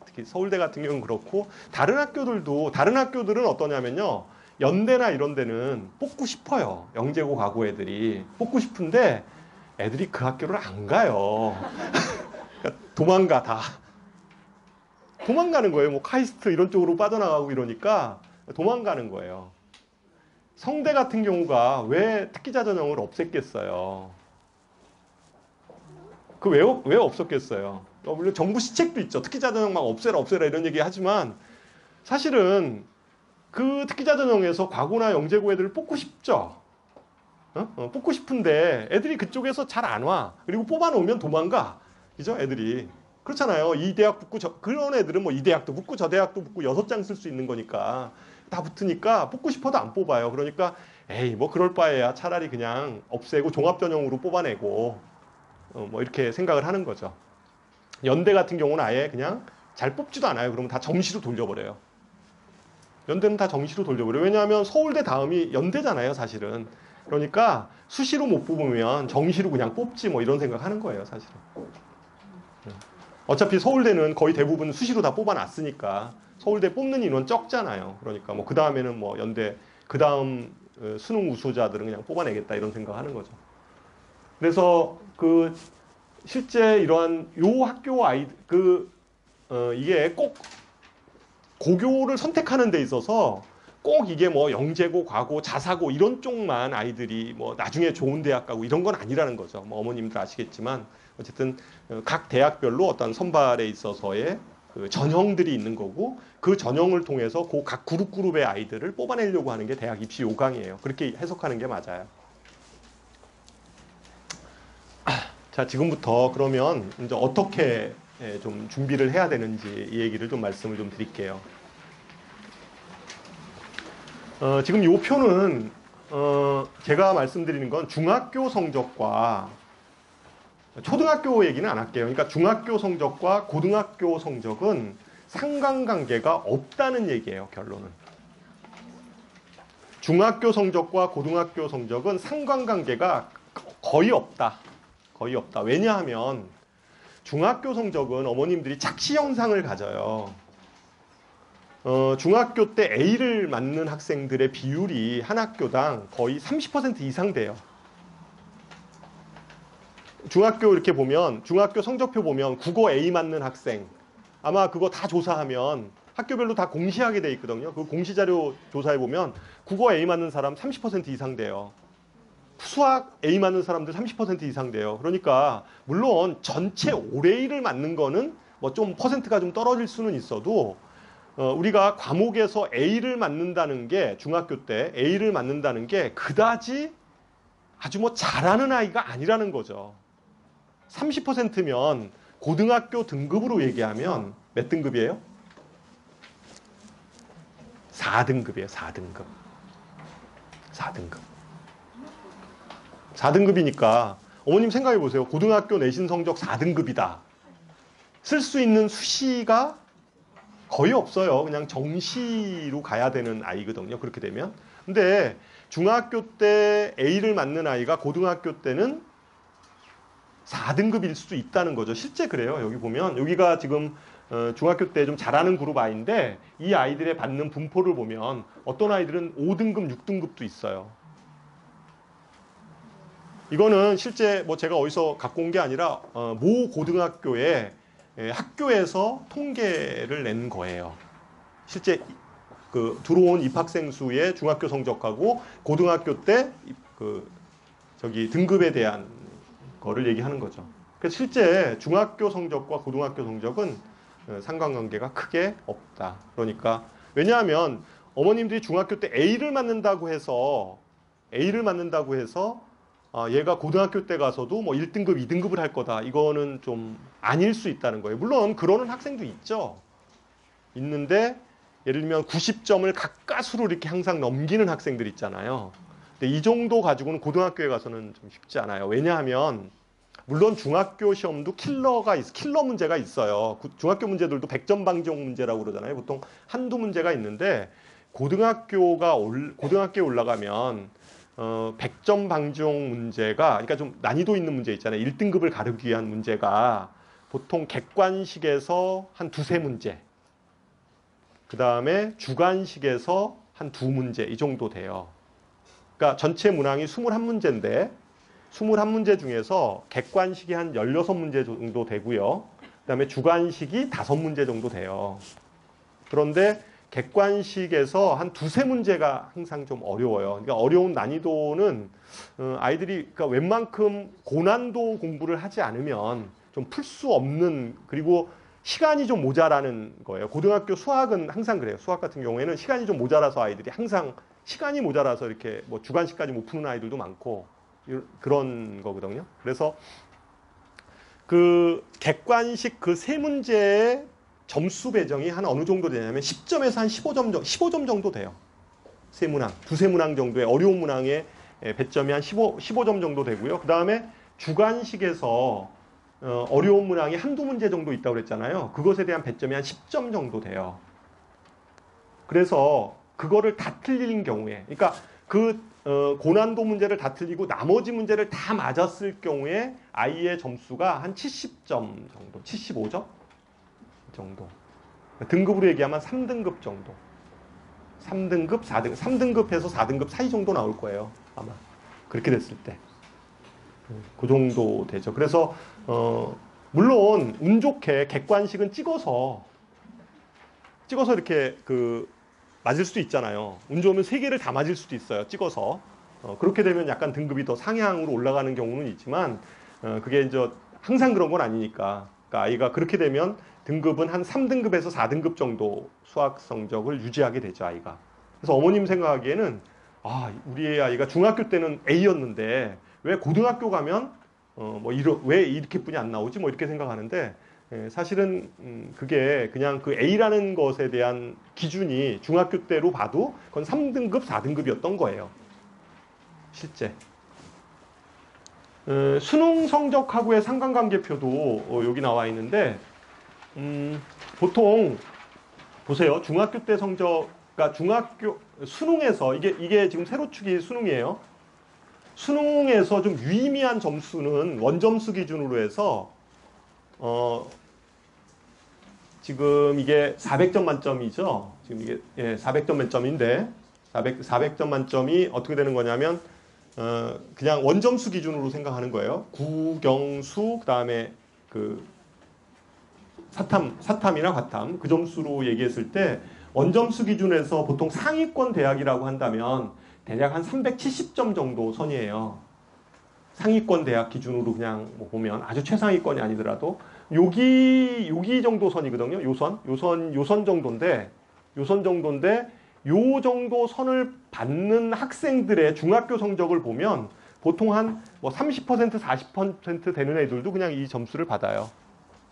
특히 서울대 같은 경우는 그렇고 다른 학교들은 어떠냐면요. 연대나 이런 데는 뽑고 싶어요. 영재고 가고 애들이 뽑고 싶은데 애들이 그 학교를 안 가요. 도망가 다. 도망가는 거예요. 뭐 카이스트 이런 쪽으로 빠져나가고 이러니까 도망가는 거예요. 성대 같은 경우가 왜 특기자 전형을 없앴겠어요? 그 왜 없었겠어요? 물론 정부 시책도 있죠. 특기자 전형 막 없애라 이런 얘기 하지만 사실은 그 특기자 전형에서 과고나 영재고 애들을 뽑고 싶죠. 뽑고 싶은데 애들이 그쪽에서 잘 안 와. 그리고 뽑아놓으면 도망가. 그죠? 애들이. 그렇잖아요. 이 대학 붙고 그런 애들은 뭐 이 대학도 붙고 저 대학도 붙고 6장 쓸 수 있는 거니까 다 붙으니까 뽑고 싶어도 안 뽑아요. 그러니까 에이 뭐 그럴 바에야 차라리 그냥 없애고 종합전형으로 뽑아내고 뭐 이렇게 생각을 하는 거죠. 연대 같은 경우는 아예 그냥 잘 뽑지도 않아요. 그러면 다 정시로 돌려버려요. 연대는 다 정시로 돌려버려요. 왜냐하면 서울대 다음이 연대잖아요, 사실은. 그러니까 수시로 못 뽑으면 정시로 그냥 뽑지 뭐 이런 생각하는 거예요, 사실은. 어차피 서울대는 거의 대부분 수시로 다 뽑아놨으니까 서울대 뽑는 인원 적잖아요. 그러니까 뭐 그 다음에는 뭐 연대 그 다음 수능 우수자들은 그냥 뽑아내겠다 이런 생각하는 거죠. 그래서 그 실제 이러한 요 학교 이게 꼭 고교를 선택하는 데 있어서 꼭 이게 뭐 영재고, 과고, 자사고 이런 쪽만 아이들이 뭐 나중에 좋은 대학 가고 이런 건 아니라는 거죠. 뭐 어머님들 아시겠지만 어쨌든 각 대학별로 어떤 선발에 있어서의 그 전형들이 있는 거고 그 전형을 통해서 그 각 그룹의 아이들을 뽑아내려고 하는 게 대학 입시 요강이에요. 그렇게 해석하는 게 맞아요. 자, 지금부터 그러면 이제 어떻게 좀 준비를 해야 되는지 이 얘기를 좀 말씀을 좀 드릴게요. 지금 이 표는 제가 말씀드리는 건 중학교 성적과 초등학교 얘기는 안 할게요. 그러니까 중학교 성적과 고등학교 성적은 상관관계가 없다는 얘기예요, 결론은. 중학교 성적과 고등학교 성적은 상관관계가 거의 없다. 거의 없다. 왜냐하면 중학교 성적은 어머님들이 착시 현상을 가져요. 중학교 때 A를 맞는 학생들의 비율이 한 학교당 거의 30% 이상 돼요. 중학교 이렇게 보면 중학교 성적표 보면 국어 A 맞는 학생 아마 그거 다 조사하면 학교별로 다 공시하게 돼 있거든요. 그 공시자료 조사해 보면 국어 A 맞는 사람 30% 이상 돼요. 수학 A 맞는 사람들 30% 이상 돼요. 그러니까 물론 전체 올 A를 맞는 거는 뭐 좀 퍼센트가 좀 떨어질 수는 있어도 우리가 과목에서 A를 맞는다는 게 중학교 때 A를 맞는다는 게 그다지 아주 뭐 잘하는 아이가 아니라는 거죠. 30%면 고등학교 등급으로 얘기하면 몇 등급이에요? 4등급이에요. 4등급. 4등급. 4등급이니까 어머님 생각해 보세요. 고등학교 내신 성적 4등급이다. 쓸 수 있는 수시가 거의 없어요. 그냥 정시로 가야 되는 아이거든요. 그렇게 되면. 근데 중학교 때 A를 맞는 아이가 고등학교 때는 4등급일 수도 있다는 거죠. 실제 그래요. 여기 보면 여기가 지금 중학교 때 좀 잘하는 그룹 아이인데 이 아이들의 받는 분포를 보면 어떤 아이들은 5등급, 6등급도 있어요. 이거는 실제 뭐 제가 어디서 갖고 온 게 아니라 모 고등학교에 학교에서 통계를 낸 거예요. 실제 그 들어온 입학생 수의 중학교 성적하고 고등학교 때 그 저기 등급에 대한 거를 얘기하는 거죠. 그래서 실제 중학교 성적과 고등학교 성적은 상관관계가 크게 없다. 그러니까 왜냐하면 어머님들이 중학교 때 A를 맞는다고 해서 얘가 고등학교 때 가서도 뭐 1등급, 2등급을 할 거다. 이거는 좀 아닐 수 있다는 거예요. 물론 그러는 학생도 있죠. 있는데 예를 들면 90점을 가까스로 이렇게 항상 넘기는 학생들 있잖아요. 근데 이 정도 가지고는 고등학교에 가서는 좀 쉽지 않아요. 왜냐하면 물론 중학교 시험도 킬러 문제가 있어요. 중학교 문제들도 100점 방지용 문제라고 그러잖아요. 보통 한두 문제가 있는데 고등학교에 올라가면 100점 방지용 문제가 그러니까 좀 난이도 있는 문제 있잖아요. 1등급을 가르기 위한 문제가 보통 객관식에서 한 두세 문제, 그 다음에 주관식에서 한 두 문제 이 정도 돼요. 그러니까 전체 문항이 21문제인데 21문제 중에서 객관식이 한 16문제 정도 되고요. 그 다음에 주관식이 5문제 정도 돼요. 그런데 객관식에서 한 두세 문제가 항상 좀 어려워요. 그러니까 어려운 난이도는 아이들이 그러니까 웬만큼 고난도 공부를 하지 않으면 좀 풀 수 없는, 그리고 시간이 좀 모자라는 거예요. 고등학교 수학은 항상 그래요. 수학 같은 경우에는 시간이 좀 모자라서 아이들이 항상 시간이 모자라서 이렇게 뭐 주관식까지 못 푸는 아이들도 많고 그런 거거든요. 그래서 그 객관식 그 세 문제의 점수 배정이 한 어느 정도 되냐면 10점에서 한 15점 정도 돼요. 세 문항, 두세 문항 정도의 어려운 문항의 배점이 한 15점 정도 되고요. 그 다음에 주관식에서 어려운 문항이 한두 문제 정도 있다고 그랬잖아요. 그것에 대한 배점이 한 10점 정도 돼요. 그래서 그거를 다 틀린 경우에, 그러니까 고난도 문제를 다 틀리고 나머지 문제를 다 맞았을 경우에 아이의 점수가 한 70점 정도, 75점 정도. 등급으로 얘기하면 3등급 정도. 3등급, 4등급, 3등급에서 4등급 사이 정도 나올 거예요. 아마. 그렇게 됐을 때. 그 정도 되죠. 그래서, 물론, 운 좋게 객관식은 찍어서 이렇게 맞을 수도 있잖아요. 운 좋으면 3개를 다 맞을 수도 있어요. 찍어서. 그렇게 되면 약간 등급이 더 상향으로 올라가는 경우는 있지만, 그게 이제 항상 그런 건 아니니까. 그러니까 아이가 그렇게 되면 등급은 한 3등급에서 4등급 정도 수학 성적을 유지하게 되죠, 아이가. 그래서 어머님 생각하기에는, 우리 아이가 중학교 때는 A였는데, 왜 고등학교 가면, 왜 이렇게뿐이 안 나오지? 뭐 이렇게 생각하는데, 사실은 그게 그냥 그 A라는 것에 대한 기준이 중학교 때로 봐도 그건 3등급, 4등급이었던 거예요. 실제. 수능 성적하고의 상관관계표도 여기 나와 있는데 보통 보세요. 중학교 때 성적, 그러니까 중학교 수능에서 이게 지금 세로축이 수능이에요. 수능에서 좀 유의미한 점수는 원점수 기준으로 해서 지금 이게 400점 만점이죠. 지금 이게 400점 만점인데 400점 만점이 어떻게 되는 거냐면 그냥 원점수 기준으로 생각하는 거예요. 국영수 그다음에 그 사탐이나 과탐 그 점수로 얘기했을 때 원점수 기준에서 보통 상위권 대학이라고 한다면 대략 한 370점 정도 선이에요. 상위권 대학 기준으로 그냥 뭐 보면 아주 최상위권이 아니더라도 여기 정도 선이거든요. 요선 정도인데 요 정도 선을 받는 학생들의 중학교 성적을 보면 보통 한 뭐 30% 40% 되는 애들도 그냥 이 점수를 받아요.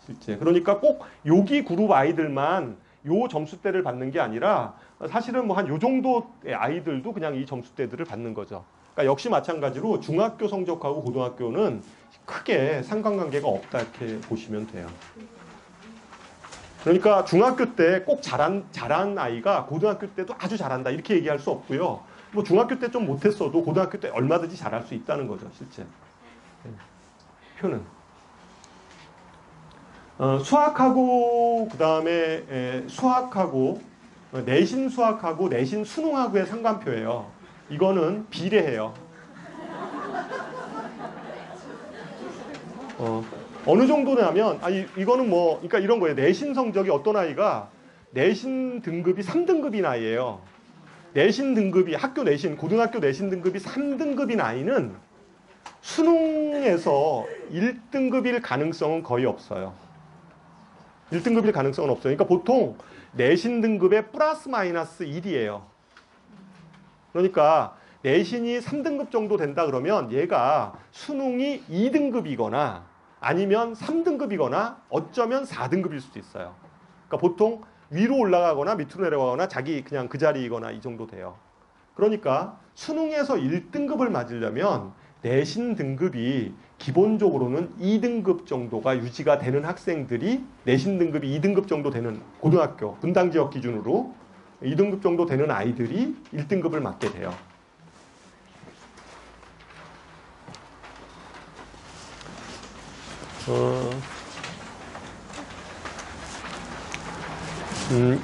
실제. 그러니까 꼭 여기 그룹 아이들만 요 점수대를 받는 게 아니라 사실은 뭐 한 요 정도의 아이들도 그냥 이 점수대들을 받는 거죠. 그러니까 역시 마찬가지로 중학교 성적하고 고등학교는 크게 상관관계가 없다 이렇게 보시면 돼요. 그러니까 중학교 때 꼭 잘한 아이가 고등학교 때도 아주 잘한다 이렇게 얘기할 수 없고요. 뭐 중학교 때 좀 못했어도 고등학교 때 얼마든지 잘할 수 있다는 거죠, 실제. 표는. 수학하고 그다음에 수학하고 내신 수학하고 내신 수능하고의 상관표예요. 이거는 비례해요. 어느 정도냐면 이거는 뭐 그러니까 이런 거예요. 내신 성적이 어떤 아이가 내신 등급이 3등급인 아이예요. 내신 등급이 학교 내신 고등학교 내신 등급이 3등급인 아이는 수능에서 1등급일 가능성은 거의 없어요. 1등급일 가능성은 없어요. 그러니까 보통 내신 등급의 플러스 마이너스 1이에요. 그러니까 내신이 3등급 정도 된다 그러면 얘가 수능이 2등급이거나 아니면 3등급이거나 어쩌면 4등급일 수도 있어요. 그러니까 보통 위로 올라가거나 밑으로 내려가거나 자기 그냥 그 자리이거나 이 정도 돼요. 그러니까 수능에서 1등급을 맞으려면 내신 등급이 기본적으로는 2등급 정도가 유지가 되는 학생들이 내신 등급이 2등급 정도 되는 고등학교, 분당 지역 기준으로 2등급 정도 되는 아이들이 1등급을 맞게 돼요.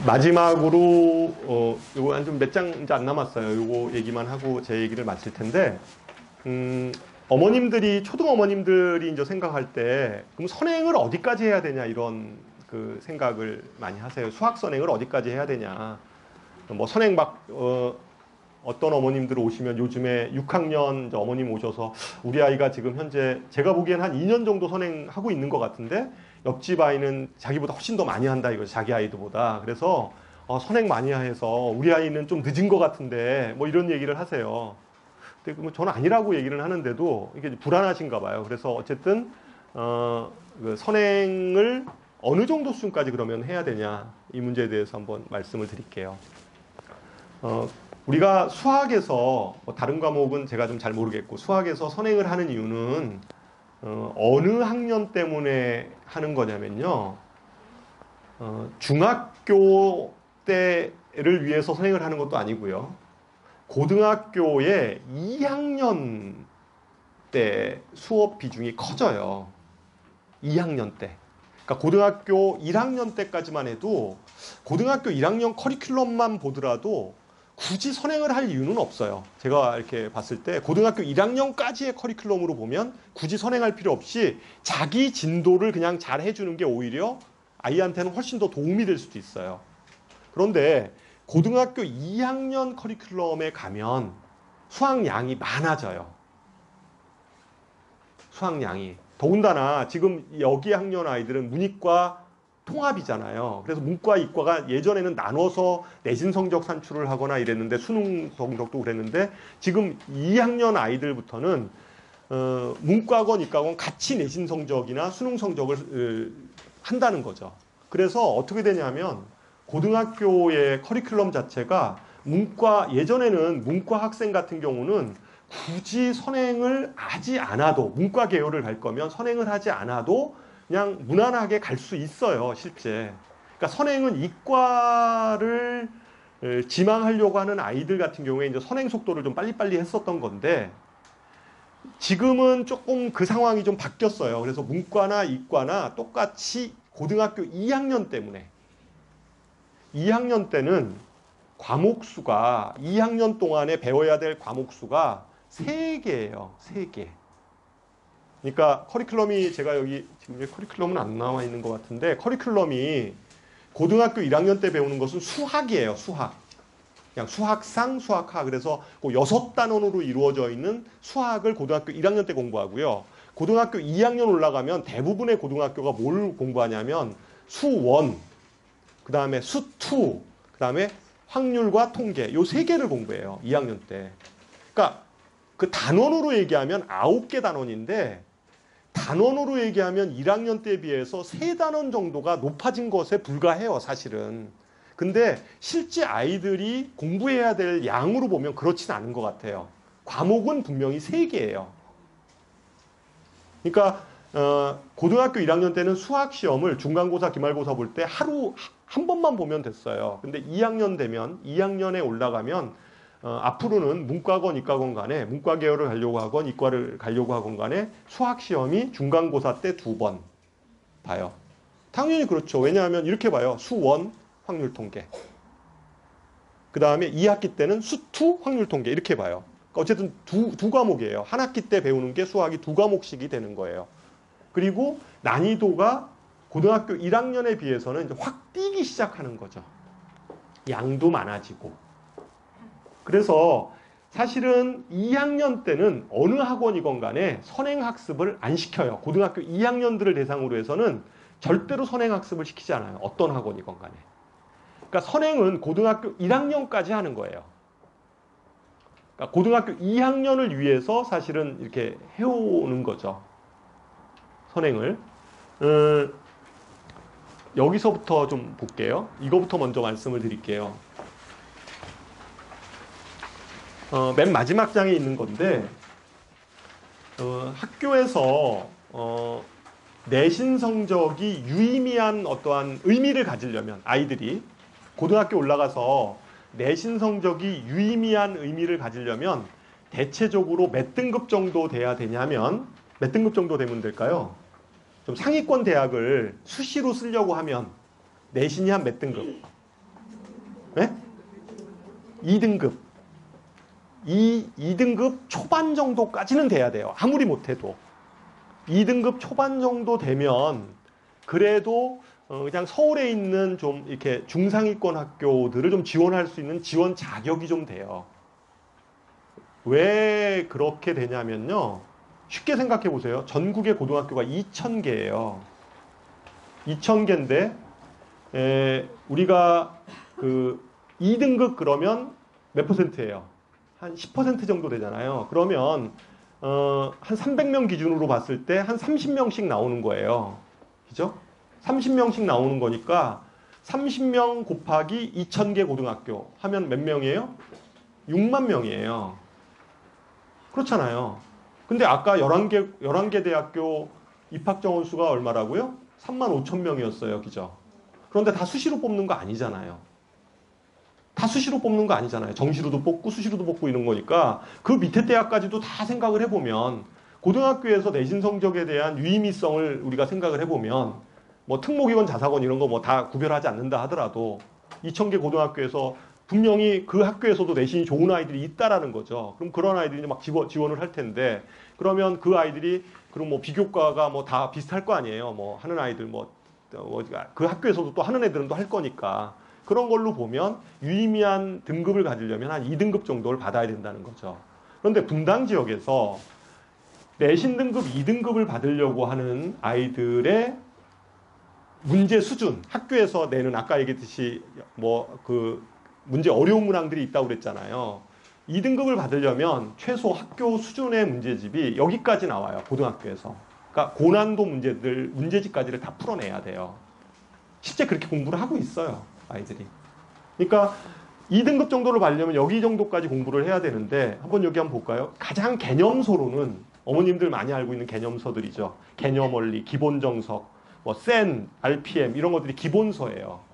마지막으로 요거 한 좀 몇 장 이제 안 남았어요. 요거 얘기만 하고 제 얘기를 마칠 텐데, 어머님들이 초등 어머님들이 이제 생각할 때 그럼 선행을 어디까지 해야 되냐 이런 그 생각을 많이 하세요. 수학 선행을 어디까지 해야 되냐. 뭐 선행 막 어떤 어머님들 오시면 요즘에 6학년 어머님 오셔서 우리 아이가 지금 현재 제가 보기엔 한 2년 정도 선행하고 있는 것 같은데 옆집 아이는 자기보다 훨씬 더 많이 한다 이거죠. 자기 아이들보다. 그래서 선행 많이 해서 우리 아이는 좀 늦은 것 같은데 뭐 이런 얘기를 하세요. 근데 뭐 저는 아니라고 얘기를 하는데도 이게 불안하신가 봐요. 그래서 어쨌든 그 선행을 어느 정도 수준까지 그러면 해야 되냐 이 문제에 대해서 한번 말씀을 드릴게요. 우리가 수학에서 뭐 다른 과목은 제가 좀 잘 모르겠고 수학에서 선행을 하는 이유는 어느 학년 때문에 하는 거냐면요. 중학교 때를 위해서 선행을 하는 것도 아니고요. 고등학교의 2학년 때 수업 비중이 커져요. 2학년 때. 그러니까 고등학교 1학년 때까지만 해도 고등학교 1학년 커리큘럼만 보더라도 굳이 선행을 할 이유는 없어요. 제가 이렇게 봤을 때 고등학교 1학년까지의 커리큘럼으로 보면 굳이 선행할 필요 없이 자기 진도를 그냥 잘 해주는 게 오히려 아이한테는 훨씬 더 도움이 될 수도 있어요. 그런데 고등학교 2학년 커리큘럼에 가면 수학량이 많아져요. 수학량이. 더군다나 지금 여기 학년 아이들은 문이과 통합이잖아요. 그래서 문과, 이과가 예전에는 나눠서 내신 성적 산출을 하거나 이랬는데 수능 성적도 그랬는데 지금 2학년 아이들부터는 문과건 이과건 같이 내신 성적이나 수능 성적을 한다는 거죠. 그래서 어떻게 되냐면 고등학교의 커리큘럼 자체가 문과 예전에는 문과 학생 같은 경우는 굳이 선행을 하지 않아도 문과 계열을 갈 거면 선행을 하지 않아도 그냥 무난하게 갈 수 있어요, 실제. 그러니까 선행은 이과를 지망하려고 하는 아이들 같은 경우에 이제 선행 속도를 좀 빨리빨리 했었던 건데 지금은 조금 그 상황이 좀 바뀌었어요. 그래서 문과나 이과나 똑같이 고등학교 2학년 때문에 2학년 때는 과목 수가 2학년 동안에 배워야 될 과목 수가 3개예요. 3개. 그러니까 커리큘럼이 제가 여기 지금 커리큘럼은 안 나와 있는 것 같은데 커리큘럼이 고등학교 1학년 때 배우는 것은 수학이에요. 수학. 그냥 수학상, 수학하. 그래서 그 6단원으로 이루어져 있는 수학을 고등학교 1학년 때 공부하고요. 고등학교 2학년 올라가면 대부분의 고등학교가 뭘 공부하냐면 수1, 그 다음에 수2, 그 다음에 확률과 통계 요 3개를 공부해요. 2학년 때. 그러니까 그 단원으로 얘기하면 9개 단원인데 단원으로 얘기하면 1학년 때에 비해서 3단원 정도가 높아진 것에 불과해요. 사실은. 근데 실제 아이들이 공부해야 될 양으로 보면 그렇진 않은 것 같아요. 과목은 분명히 3개예요. 그러니까 고등학교 1학년 때는 수학 시험을 중간고사, 기말고사 볼 때 하루 한 번만 보면 됐어요. 근데 2학년 되면 2학년에 올라가면 앞으로는 문과건 이과건 간에 문과 계열을 가려고 하건 이과를 가려고 하건 간에 수학 시험이 중간고사 때 2번 봐요. 당연히 그렇죠. 왜냐하면 이렇게 봐요. 수1 확률 통계. 그 다음에 2학기 때는 수2 확률 통계 이렇게 봐요. 그러니까 어쨌든 두 과목이에요. 한 학기 때 배우는 게 수학이 2과목씩이 되는 거예요. 그리고 난이도가 고등학교 1학년에 비해서는 이제 확 뛰기 시작하는 거죠. 양도 많아지고. 그래서 사실은 2학년 때는 어느 학원이건 간에 선행학습을 안 시켜요. 고등학교 2학년들을 대상으로 해서는 절대로 선행학습을 시키지 않아요. 어떤 학원이건 간에. 그러니까 선행은 고등학교 1학년까지 하는 거예요. 그러니까 고등학교 2학년을 위해서 사실은 이렇게 해오는 거죠. 선행을. 여기서부터 좀 볼게요. 이거부터 먼저 말씀을 드릴게요. 맨 마지막 장에 있는 건데, 학교에서 내신 성적이 유의미한 어떠한 의미를 가지려면, 아이들이 고등학교 올라가서 내신 성적이 유의미한 의미를 가지려면 대체적으로 몇 등급 정도 돼야 되냐면, 몇 등급 정도 되면 될까요? 좀 상위권 대학을 수시로 쓰려고 하면 내신이 한 몇 등급? 네? 2등급. 2등급 초반 정도까지는 돼야 돼요. 아무리 못해도. 2등급 초반 정도 되면 그래도 그냥 서울에 있는 좀 이렇게 중상위권 학교들을 좀 지원할 수 있는 지원 자격이 좀 돼요. 왜 그렇게 되냐면요. 쉽게 생각해 보세요. 전국의 고등학교가 2,000개예요. 2,000개인데 우리가 그 2등급 그러면 몇 퍼센트예요? 한 10% 정도 되잖아요. 그러면 한 300명 기준으로 봤을 때 한 30명씩 나오는 거예요. 그죠? 30명씩 나오는 거니까 30명 곱하기 2,000개 고등학교 하면 몇 명이에요? 6만 명이에요. 그렇잖아요. 근데 아까 11개 대학교 입학 정원 수가 얼마라고요? 3만 5천 명이었어요. 그죠? 그런데 다 수시로 뽑는 거 아니잖아요. 다 수시로 뽑는 거 아니잖아요. 정시로도 뽑고 수시로도 뽑고 이런 거니까 그 밑에 대학까지도 다 생각을 해보면 고등학교에서 내신 성적에 대한 유의미성을 우리가 생각을 해보면 뭐 특목이건 자사건 이런 거 뭐 다 구별하지 않는다 하더라도 2,000개 고등학교에서 분명히 그 학교에서도 내신이 좋은 아이들이 있다라는 거죠. 그럼 그런 아이들이 막 지원을 할 텐데 그러면 그 아이들이 그럼 뭐 비교과가 뭐 다 비슷할 거 아니에요. 뭐 하는 아이들 그 학교에서도 또 하는 애들은 또 할 거니까 그런 걸로 보면 유의미한 등급을 가지려면 한 2등급 정도를 받아야 된다는 거죠. 그런데 분당 지역에서 내신 등급 2등급을 받으려고 하는 아이들의 문제 수준, 학교에서 내는 아까 얘기했듯이 문제 어려운 문항들이 있다고 그랬잖아요. 2등급을 받으려면 최소 학교 수준의 문제집이 여기까지 나와요. 고등학교에서. 그러니까 고난도 문제집까지를 다 풀어내야 돼요. 실제 그렇게 공부를 하고 있어요. 아이들이. 그러니까 2등급 정도를 받으려면 여기 정도까지 공부를 해야 되는데 한번 여기 한번 볼까요? 가장 개념서로는 어머님들 많이 알고 있는 개념서들이죠. 개념 원리, 기본 정석, 센, RPM 이런 것들이 기본서예요.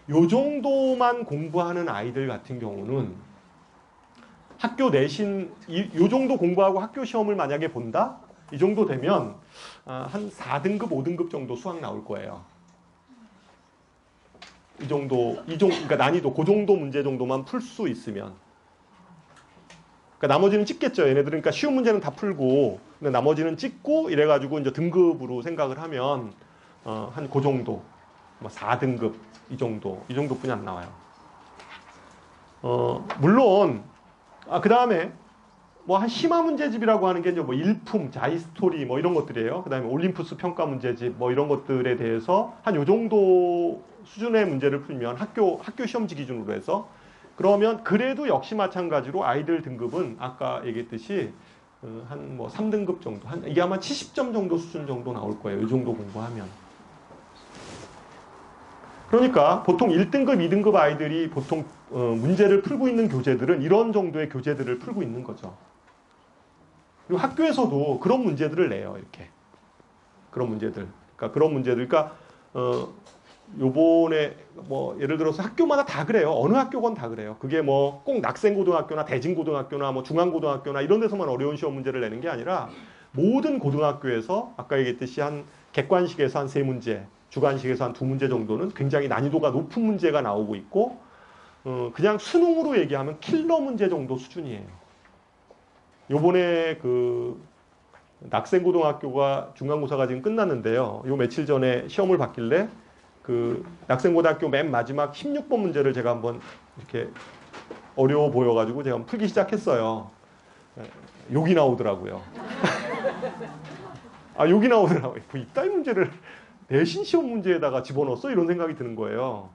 요 정도만 공부하는 아이들 같은 경우는 학교 내신 요 정도 공부하고 학교 시험을 만약에 본다? 이 정도 되면 한 4등급, 5등급 정도 수학 나올 거예요. 그러니까 난이도 그 정도 문제 정도만 풀 수 있으면. 그러니까 나머지는 찍겠죠. 얘네들은 그러니까 쉬운 문제는 다 풀고 근데 나머지는 찍고 이래가지고 이제 등급으로 생각을 하면 한 그 정도, 4등급 이 정도뿐이 안 나와요. 물론 그 다음에 한 심화 문제집이라고 하는 게 이제 일품, 자이스토리 이런 것들이에요. 그 다음에 올림푸스 평가 문제집 이런 것들에 대해서 한 요 정도 수준의 문제를 풀면 학교 시험지 기준으로 해서 그러면 그래도 역시 마찬가지로 아이들 등급은 아까 얘기했듯이 한 3등급 정도, 이게 아마 70점 정도 수준 정도 나올 거예요. 이 정도 공부하면. 그러니까 보통 1등급, 2등급 아이들이 보통 문제를 풀고 있는 교재들은 이런 정도의 교재들을 풀고 있는 거죠. 그리고 학교에서도 그런 문제들을 내요. 이렇게. 그런 문제들. 그러니까 요번에 예를 들어서 학교마다 다 그래요. 어느 학교건 다 그래요. 그게 꼭 낙생고등학교나 대진고등학교나 중앙고등학교나 이런 데서만 어려운 시험 문제를 내는 게 아니라 모든 고등학교에서 아까 얘기했듯이 한 객관식에서 한 3문제, 주관식에서 한 2문제 정도는 굉장히 난이도가 높은 문제가 나오고 있고 그냥 수능으로 얘기하면 킬러 문제 정도 수준이에요. 요번에 낙생고등학교가 중간고사가 지금 끝났는데요. 요 며칠 전에 시험을 봤길래 낙생고등학교 맨 마지막 16번 문제를 제가 한번 이렇게 어려워 보여가지고 제가 한번 풀기 시작했어요. 욕이 나오더라고요. 욕이 나오더라고요. 이따위 문제를 내신 시험 문제에다가 집어넣었어? 이런 생각이 드는 거예요.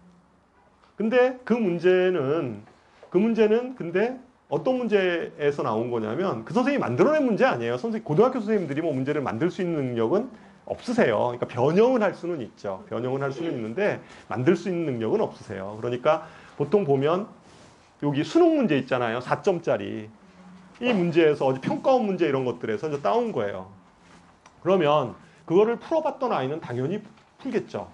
근데 그 문제는 근데 어떤 문제에서 나온 거냐면 그 선생님이 만들어낸 문제 아니에요. 고등학교 선생님들이 뭐 문제를 만들 수 있는 능력은 없으세요. 그러니까 변형을 할 수는 있죠. 변형을 할 수는 있는데 만들 수 있는 능력은 없으세요. 그러니까 보통 보면 여기 수능 문제 있잖아요. 4점짜리. 이 문제에서 어제 평가원 문제 이런 것들에서 이제 따온 거예요. 그러면 그거를 풀어봤던 아이는 당연히 풀겠죠.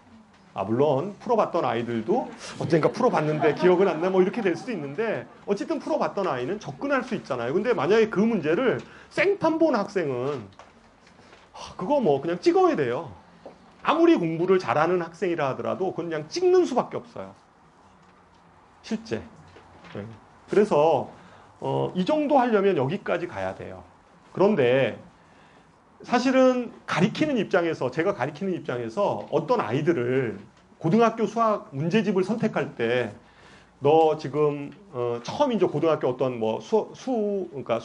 물론 풀어봤던 아이들도 언젠가 풀어봤는데 기억은 안 나 뭐 이렇게 될 수도 있는데 어쨌든 풀어봤던 아이는 접근할 수 있잖아요. 근데 만약에 그 문제를 생판 본 학생은 그거 뭐 그냥 찍어야 돼요. 아무리 공부를 잘하는 학생이라 하더라도 그건 그냥 찍는 수밖에 없어요. 실제. 그래서 이 정도 하려면 여기까지 가야 돼요. 그런데 사실은 가리키는 입장에서 제가 가리키는 입장에서 어떤 아이들을 고등학교 수학 문제집을 선택할 때 너 지금 처음 이제 고등학교 어떤 뭐 그러니까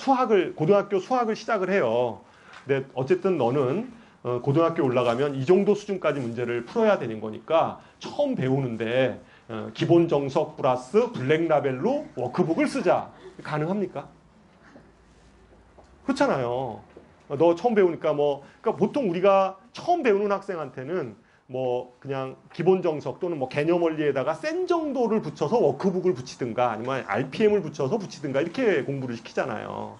고등학교 수학을 시작을 해요. 근데 어쨌든 너는 고등학교 올라가면 이 정도 수준까지 문제를 풀어야 되는 거니까 처음 배우는데 기본 정석 플러스 블랙라벨로 워크북을 쓰자. 가능합니까? 그렇잖아요. 너 처음 배우니까 그러니까 보통 우리가 처음 배우는 학생한테는 뭐 그냥 기본 정석 또는 뭐 개념 원리에다가 센 정도를 붙여서 워크북을 붙이든가 아니면 RPM을 붙여서 붙이든가 이렇게 공부를 시키잖아요.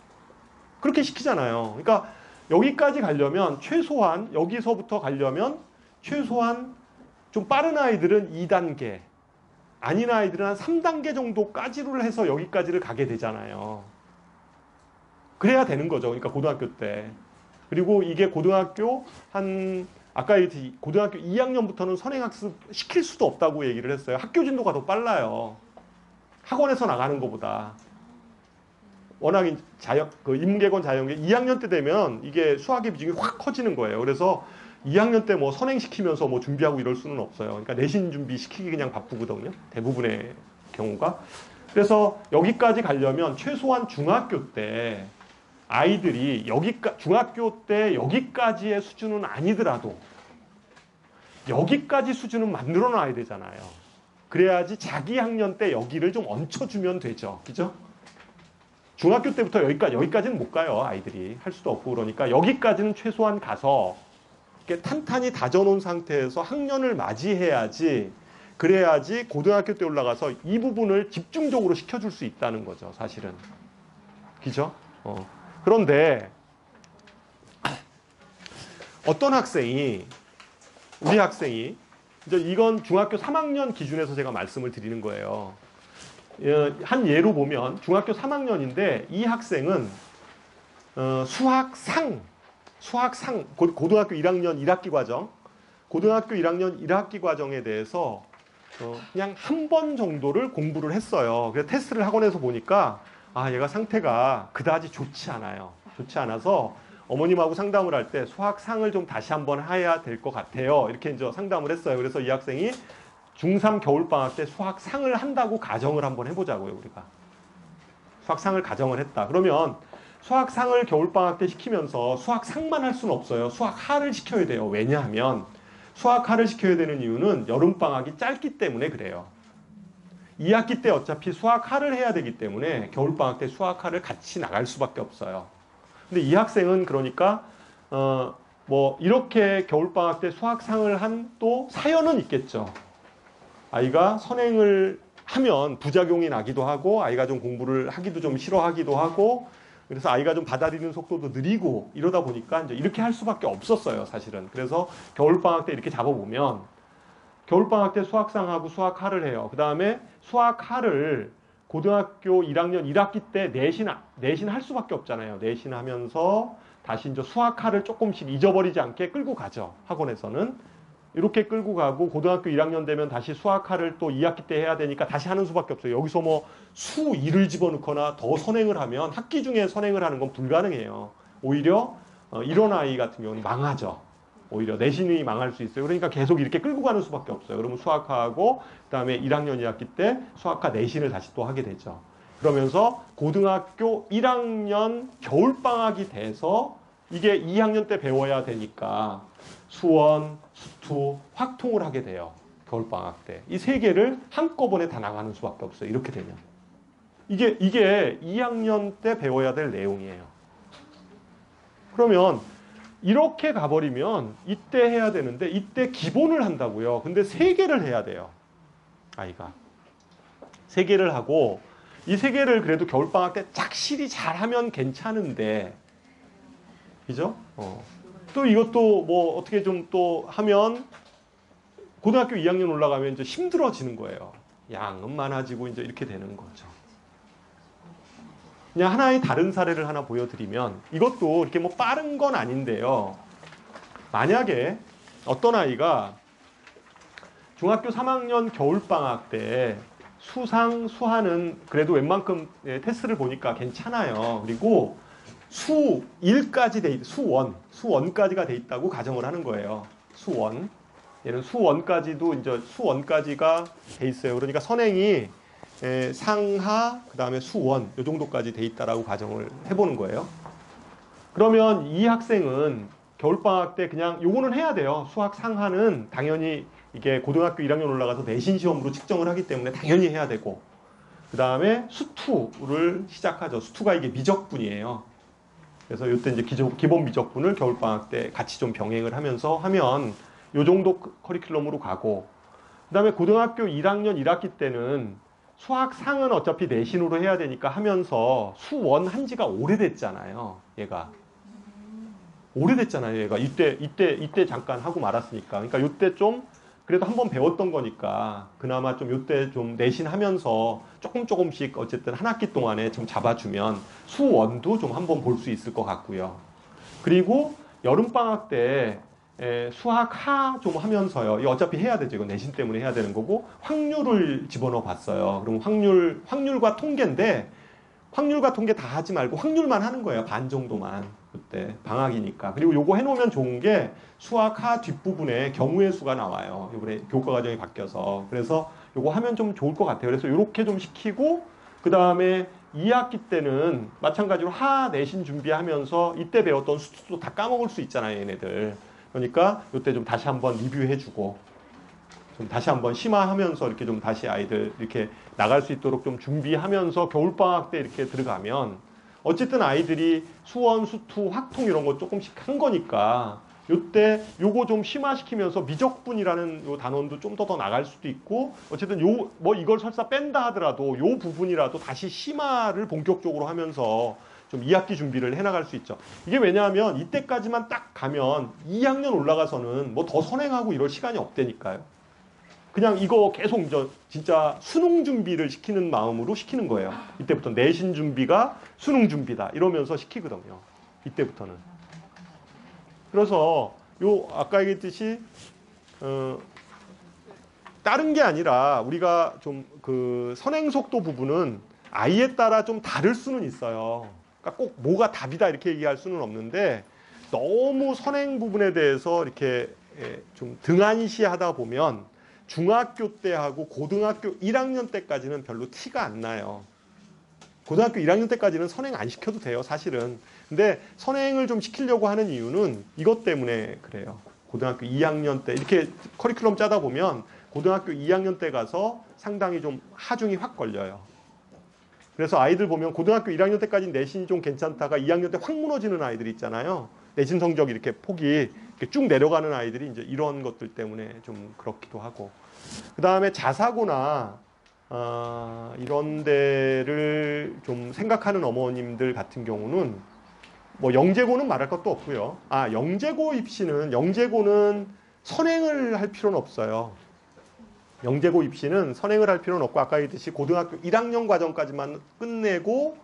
그렇게 시키잖아요. 그러니까 여기까지 가려면 최소한 여기서부터 가려면 최소한 좀 빠른 아이들은 2단계 아닌 아이들은 한 3단계 정도까지를 해서 여기까지를 가게 되잖아요. 그래야 되는 거죠. 그러니까 고등학교 때. 그리고 이게 고등학교 아까 고등학교 2학년부터는 선행학습 시킬 수도 없다고 얘기를 했어요. 학교 진도가 더 빨라요. 학원에서 나가는 것보다. 워낙 인문계권 자연계 2학년 때 되면 이게 수학의 비중이 확 커지는 거예요. 그래서 2학년 때 뭐 선행시키면서 뭐 준비하고 이럴 수는 없어요. 그러니까 내신 준비 시키기 그냥 바쁘거든요. 대부분의 경우가. 그래서 여기까지 가려면 최소한 중학교 때 아이들이 중학교 때 여기까지의 수준은 아니더라도 여기까지 수준은 만들어 놔야 되잖아요. 그래야지 자기 학년 때 여기를 좀 얹혀주면 되죠. 그죠? 중학교 때부터 여기까지는 못 가요. 아이들이. 할 수도 없고 그러니까 여기까지는 최소한 가서 이렇게 탄탄히 다져놓은 상태에서 학년을 맞이해야지 그래야지 고등학교 때 올라가서 이 부분을 집중적으로 시켜줄 수 있다는 거죠. 사실은. 그죠? 그런데 어떤 우리 학생이 이제 이건 중학교 3학년 기준에서 제가 말씀을 드리는 거예요. 한 예로 보면 중학교 3학년인데 이 학생은 수학상 고등학교 1학년 1학기 과정 고등학교 1학년 1학기 과정에 대해서 그냥 한 번 정도를 공부를 했어요. 그래서 테스트를 학원에서 보니까 얘가 상태가 그다지 좋지 않아요. 좋지 않아서 어머님하고 상담을 할 때 수학상을 좀 다시 한번 해야 될 것 같아요. 이렇게 이제 상담을 했어요. 그래서 이 학생이 중3 겨울방학 때 수학상을 한다고 가정을 한번 해보자고요, 우리가. 수학상을 가정을 했다. 그러면 수학상을 겨울방학 때 시키면서 수학상만 할 수는 없어요. 수학하를 시켜야 돼요. 왜냐하면 수학하를 시켜야 되는 이유는 여름방학이 짧기 때문에 그래요. 2학기 때 어차피 수학하를 해야 되기 때문에 겨울방학 때 수학하를 같이 나갈 수밖에 없어요. 근데 이 학생은 그러니까 뭐 이렇게 겨울방학 때 수학상을 한 또 사연은 있겠죠. 아이가 선행을 하면 부작용이 나기도 하고 아이가 좀 공부를 하기도 좀 싫어하기도 하고 그래서 아이가 좀 받아들이는 속도도 느리고 이러다 보니까 이제 이렇게 할 수밖에 없었어요, 사실은. 그래서 겨울방학 때 이렇게 잡아보면 겨울방학 때 수학상하고 수학하를 해요. 그 다음에 수학하를 고등학교 1학년 1학기 때 내신 할 수밖에 없잖아요. 내신하면서 다시 이제 수학하를 조금씩 잊어버리지 않게 끌고 가죠. 학원에서는. 이렇게 끌고 가고 고등학교 1학년 되면 다시 수학하를 또 2학기 때 해야 되니까 다시 하는 수밖에 없어요. 여기서 뭐 수 2를 집어넣거나 더 선행을 하면 학기 중에 선행을 하는 건 불가능해요. 오히려 이런 아이 같은 경우는 망하죠. 오히려 내신이 망할 수 있어요. 그러니까 계속 이렇게 끌고 가는 수밖에 없어요. 그러면 수학하고 그다음에 1학년 2학기 때 수학하 내신을 다시 또 하게 되죠. 그러면서 고등학교 1학년 겨울방학이 돼서 이게 2학년 때 배워야 되니까 수원, 수투, 확통을 하게 돼요. 겨울방학 때. 이 세 개를 한꺼번에 다 나가는 수밖에 없어요. 이렇게 되면. 이게 2학년 때 배워야 될 내용이에요. 그러면 이렇게 가버리면 이때 해야 되는데 이때 기본을 한다고요. 근데 3개를 해야 돼요. 아이가. 3개를 하고 이 3개를 그래도 겨울방학 때 착실히 잘하면 괜찮은데 그죠? 또 이것도 뭐 어떻게 좀 또 하면 고등학교 2학년 올라가면 이제 힘들어지는 거예요. 양은 많아지고 이제 이렇게 되는 거죠. 그냥 하나의 다른 사례를 하나 보여드리면 이것도 이렇게 뭐 빠른 건 아닌데요. 만약에 어떤 아이가 중학교 3학년 겨울방학 때 수상, 수하는 그래도 웬만큼 테스트를 보니까 괜찮아요. 그리고 수1까지 돼 수원까지가 돼 있다고 가정을 하는 거예요. 수원. 얘는 수원까지도 이제 수원까지가 돼 있어요. 그러니까 선행이 상하 그다음에 수원 이 정도까지 돼 있다라고 가정을 해보는 거예요. 그러면 이 학생은 겨울방학 때 그냥 요거는 해야 돼요. 수학 상하는 당연히 이게 고등학교 1학년 올라가서 내신 시험으로 측정을 하기 때문에 당연히 해야 되고 그 다음에 수투를 시작하죠. 수투가 이게 미적분이에요. 그래서 이때 이제 기본 미적분을 겨울방학 때 같이 좀 병행을 하면서 하면 요 정도 커리큘럼으로 가고 그 다음에 고등학교 1학년 1학기 때는 수학 상은 어차피 내신으로 해야 되니까 하면서 수원 한 지가 오래됐잖아요. 얘가. 오래됐잖아요. 얘가. 이때 잠깐 하고 말았으니까. 그러니까 요때 좀 그래도 한번 배웠던 거니까 그나마 좀 요때 좀 내신하면서 조금씩 어쨌든 한 학기 동안에 좀 잡아주면 수원도 좀 한번 볼 수 있을 것 같고요. 그리고 여름방학 때 수학 하 좀 하면서요. 이거 어차피 해야 되죠. 이거 내신 때문에 해야 되는 거고 확률을 집어넣어 봤어요. 그럼 확률과 통계인데 확률과 통계 다 하지 말고 확률만 하는 거예요. 반 정도만. 그때 방학이니까. 그리고 요거 해놓으면 좋은 게 수학 하 뒷부분에 경우의 수가 나와요. 이번에 교과 과정이 바뀌어서. 그래서 요거 하면 좀 좋을 것 같아요. 그래서 요렇게 좀 시키고 그 다음에 2학기 때는 마찬가지로 하 내신 준비하면서 이때 배웠던 수도 다 까먹을 수 있잖아요. 얘네들. 그러니까 요때 좀 다시 한번 리뷰해주고 좀 다시 한번 심화하면서 이렇게 좀 다시 아이들 이렇게 나갈 수 있도록 좀 준비하면서 겨울방학 때 이렇게 들어가면 어쨌든 아이들이 수원, 수투, 확통 이런 거 조금씩 한 거니까 요때 요거 좀 심화시키면서 미적분이라는 요 단원도 좀 더 나갈 수도 있고 어쨌든 요 뭐 이걸 설사 뺀다 하더라도 요 부분이라도 다시 심화를 본격적으로 하면서 좀 2학기 준비를 해나갈 수 있죠. 이게 왜냐하면 이때까지만 딱 가면 2학년 올라가서는 뭐 더 선행하고 이럴 시간이 없다니까요. 그냥 이거 계속 진짜 수능 준비를 시키는 마음으로 시키는 거예요. 이때부터 내신 준비가 수능 준비다 이러면서 시키거든요. 이때부터는. 그래서 요 아까 얘기했듯이 다른 게 아니라 우리가 좀 그 선행 속도 부분은 아이에 따라 좀 다를 수는 있어요. 그러니까 꼭 뭐가 답이다 이렇게 얘기할 수는 없는데 너무 선행 부분에 대해서 이렇게 좀 등한시하다 보면 중학교 때하고 고등학교 1학년 때까지는 별로 티가 안 나요. 고등학교 1학년 때까지는 선행 안 시켜도 돼요, 사실은. 근데 선행을 좀 시키려고 하는 이유는 이것 때문에 그래요. 고등학교 2학년 때 이렇게 커리큘럼 짜다 보면 고등학교 2학년 때 가서 상당히 좀 하중이 확 걸려요. 그래서 아이들 보면 고등학교 1학년 때까지는 내신이 좀 괜찮다가 2학년 때 확 무너지는 아이들 있잖아요. 내신 성적 이렇게 폭이 이렇게 쭉 내려가는 아이들이 이제 이런 것들 때문에 좀 그렇기도 하고. 그 다음에 자사고나 이런 데를 좀 생각하는 어머님들 같은 경우는 뭐 영재고는 말할 것도 없고요. 영재고 입시는 영재고는 선행을 할 필요는 없어요. 영재고 입시는 선행을 할 필요는 없고 아까 얘기했듯이 고등학교 1학년 과정까지만 끝내고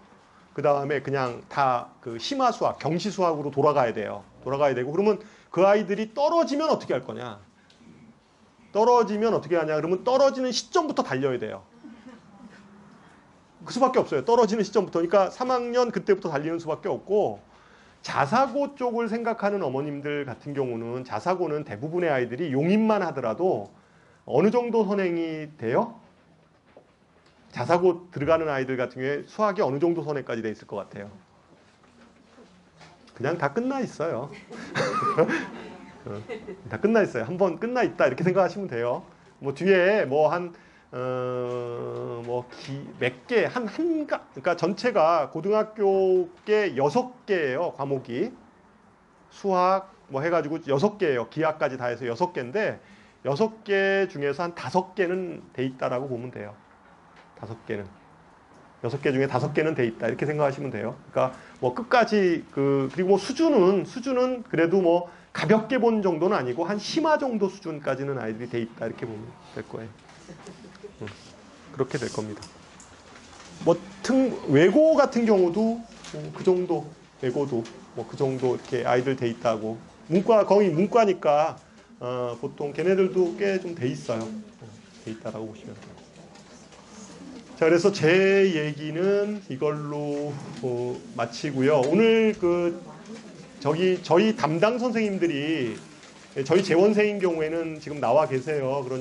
그 다음에 그냥 다 그 심화 수학, 경시 수학으로 돌아가야 돼요. 돌아가야 되고 그러면 그 아이들이 떨어지면 어떻게 할 거냐? 떨어지면 어떻게 하냐? 그러면 떨어지는 시점부터 달려야 돼요. 그 수밖에 없어요. 떨어지는 시점부터. 그러니까 3학년 그때부터 달리는 수밖에 없고 자사고 쪽을 생각하는 어머님들 같은 경우는 자사고는 대부분의 아이들이 용인만 하더라도 어느 정도 선행이 돼요? 자사고 들어가는 아이들 같은 경우에 수학이 어느 정도 선행까지 돼 있을 것 같아요? 그냥 다 끝나 있어요. 다 끝나 있어요. 한번 끝나 있다 이렇게 생각하시면 돼요. 뭐 뒤에 뭐 한 몇 개, 그러니까 전체가 고등학교계 6개예요, 과목이. 수학, 뭐 해가지고 6개예요. 기하까지 다 해서 6개인데, 6개 중에서 한 5개는 돼 있다라고 보면 돼요. 5개는. 6개 중에 5개는 돼 있다. 이렇게 생각하시면 돼요. 그러니까 뭐 끝까지 그리고 뭐 수준은 그래도 뭐 가볍게 본 정도는 아니고 한 심화 정도 수준까지는 아이들이 돼 있다. 이렇게 보면 될 거예요. 그렇게 될 겁니다. 뭐 외고 같은 경우도 그 정도, 외고도 뭐 그 정도 이렇게 아이들 돼 있다고. 거의 문과니까 보통 걔네들도 꽤 좀 돼 있어요. 돼 있다라고 보시면 돼요. 자, 그래서 제 얘기는 이걸로 마치고요. 오늘 저희 담당 선생님들이 저희 재원생인 경우에는 지금 나와 계세요. 그러니까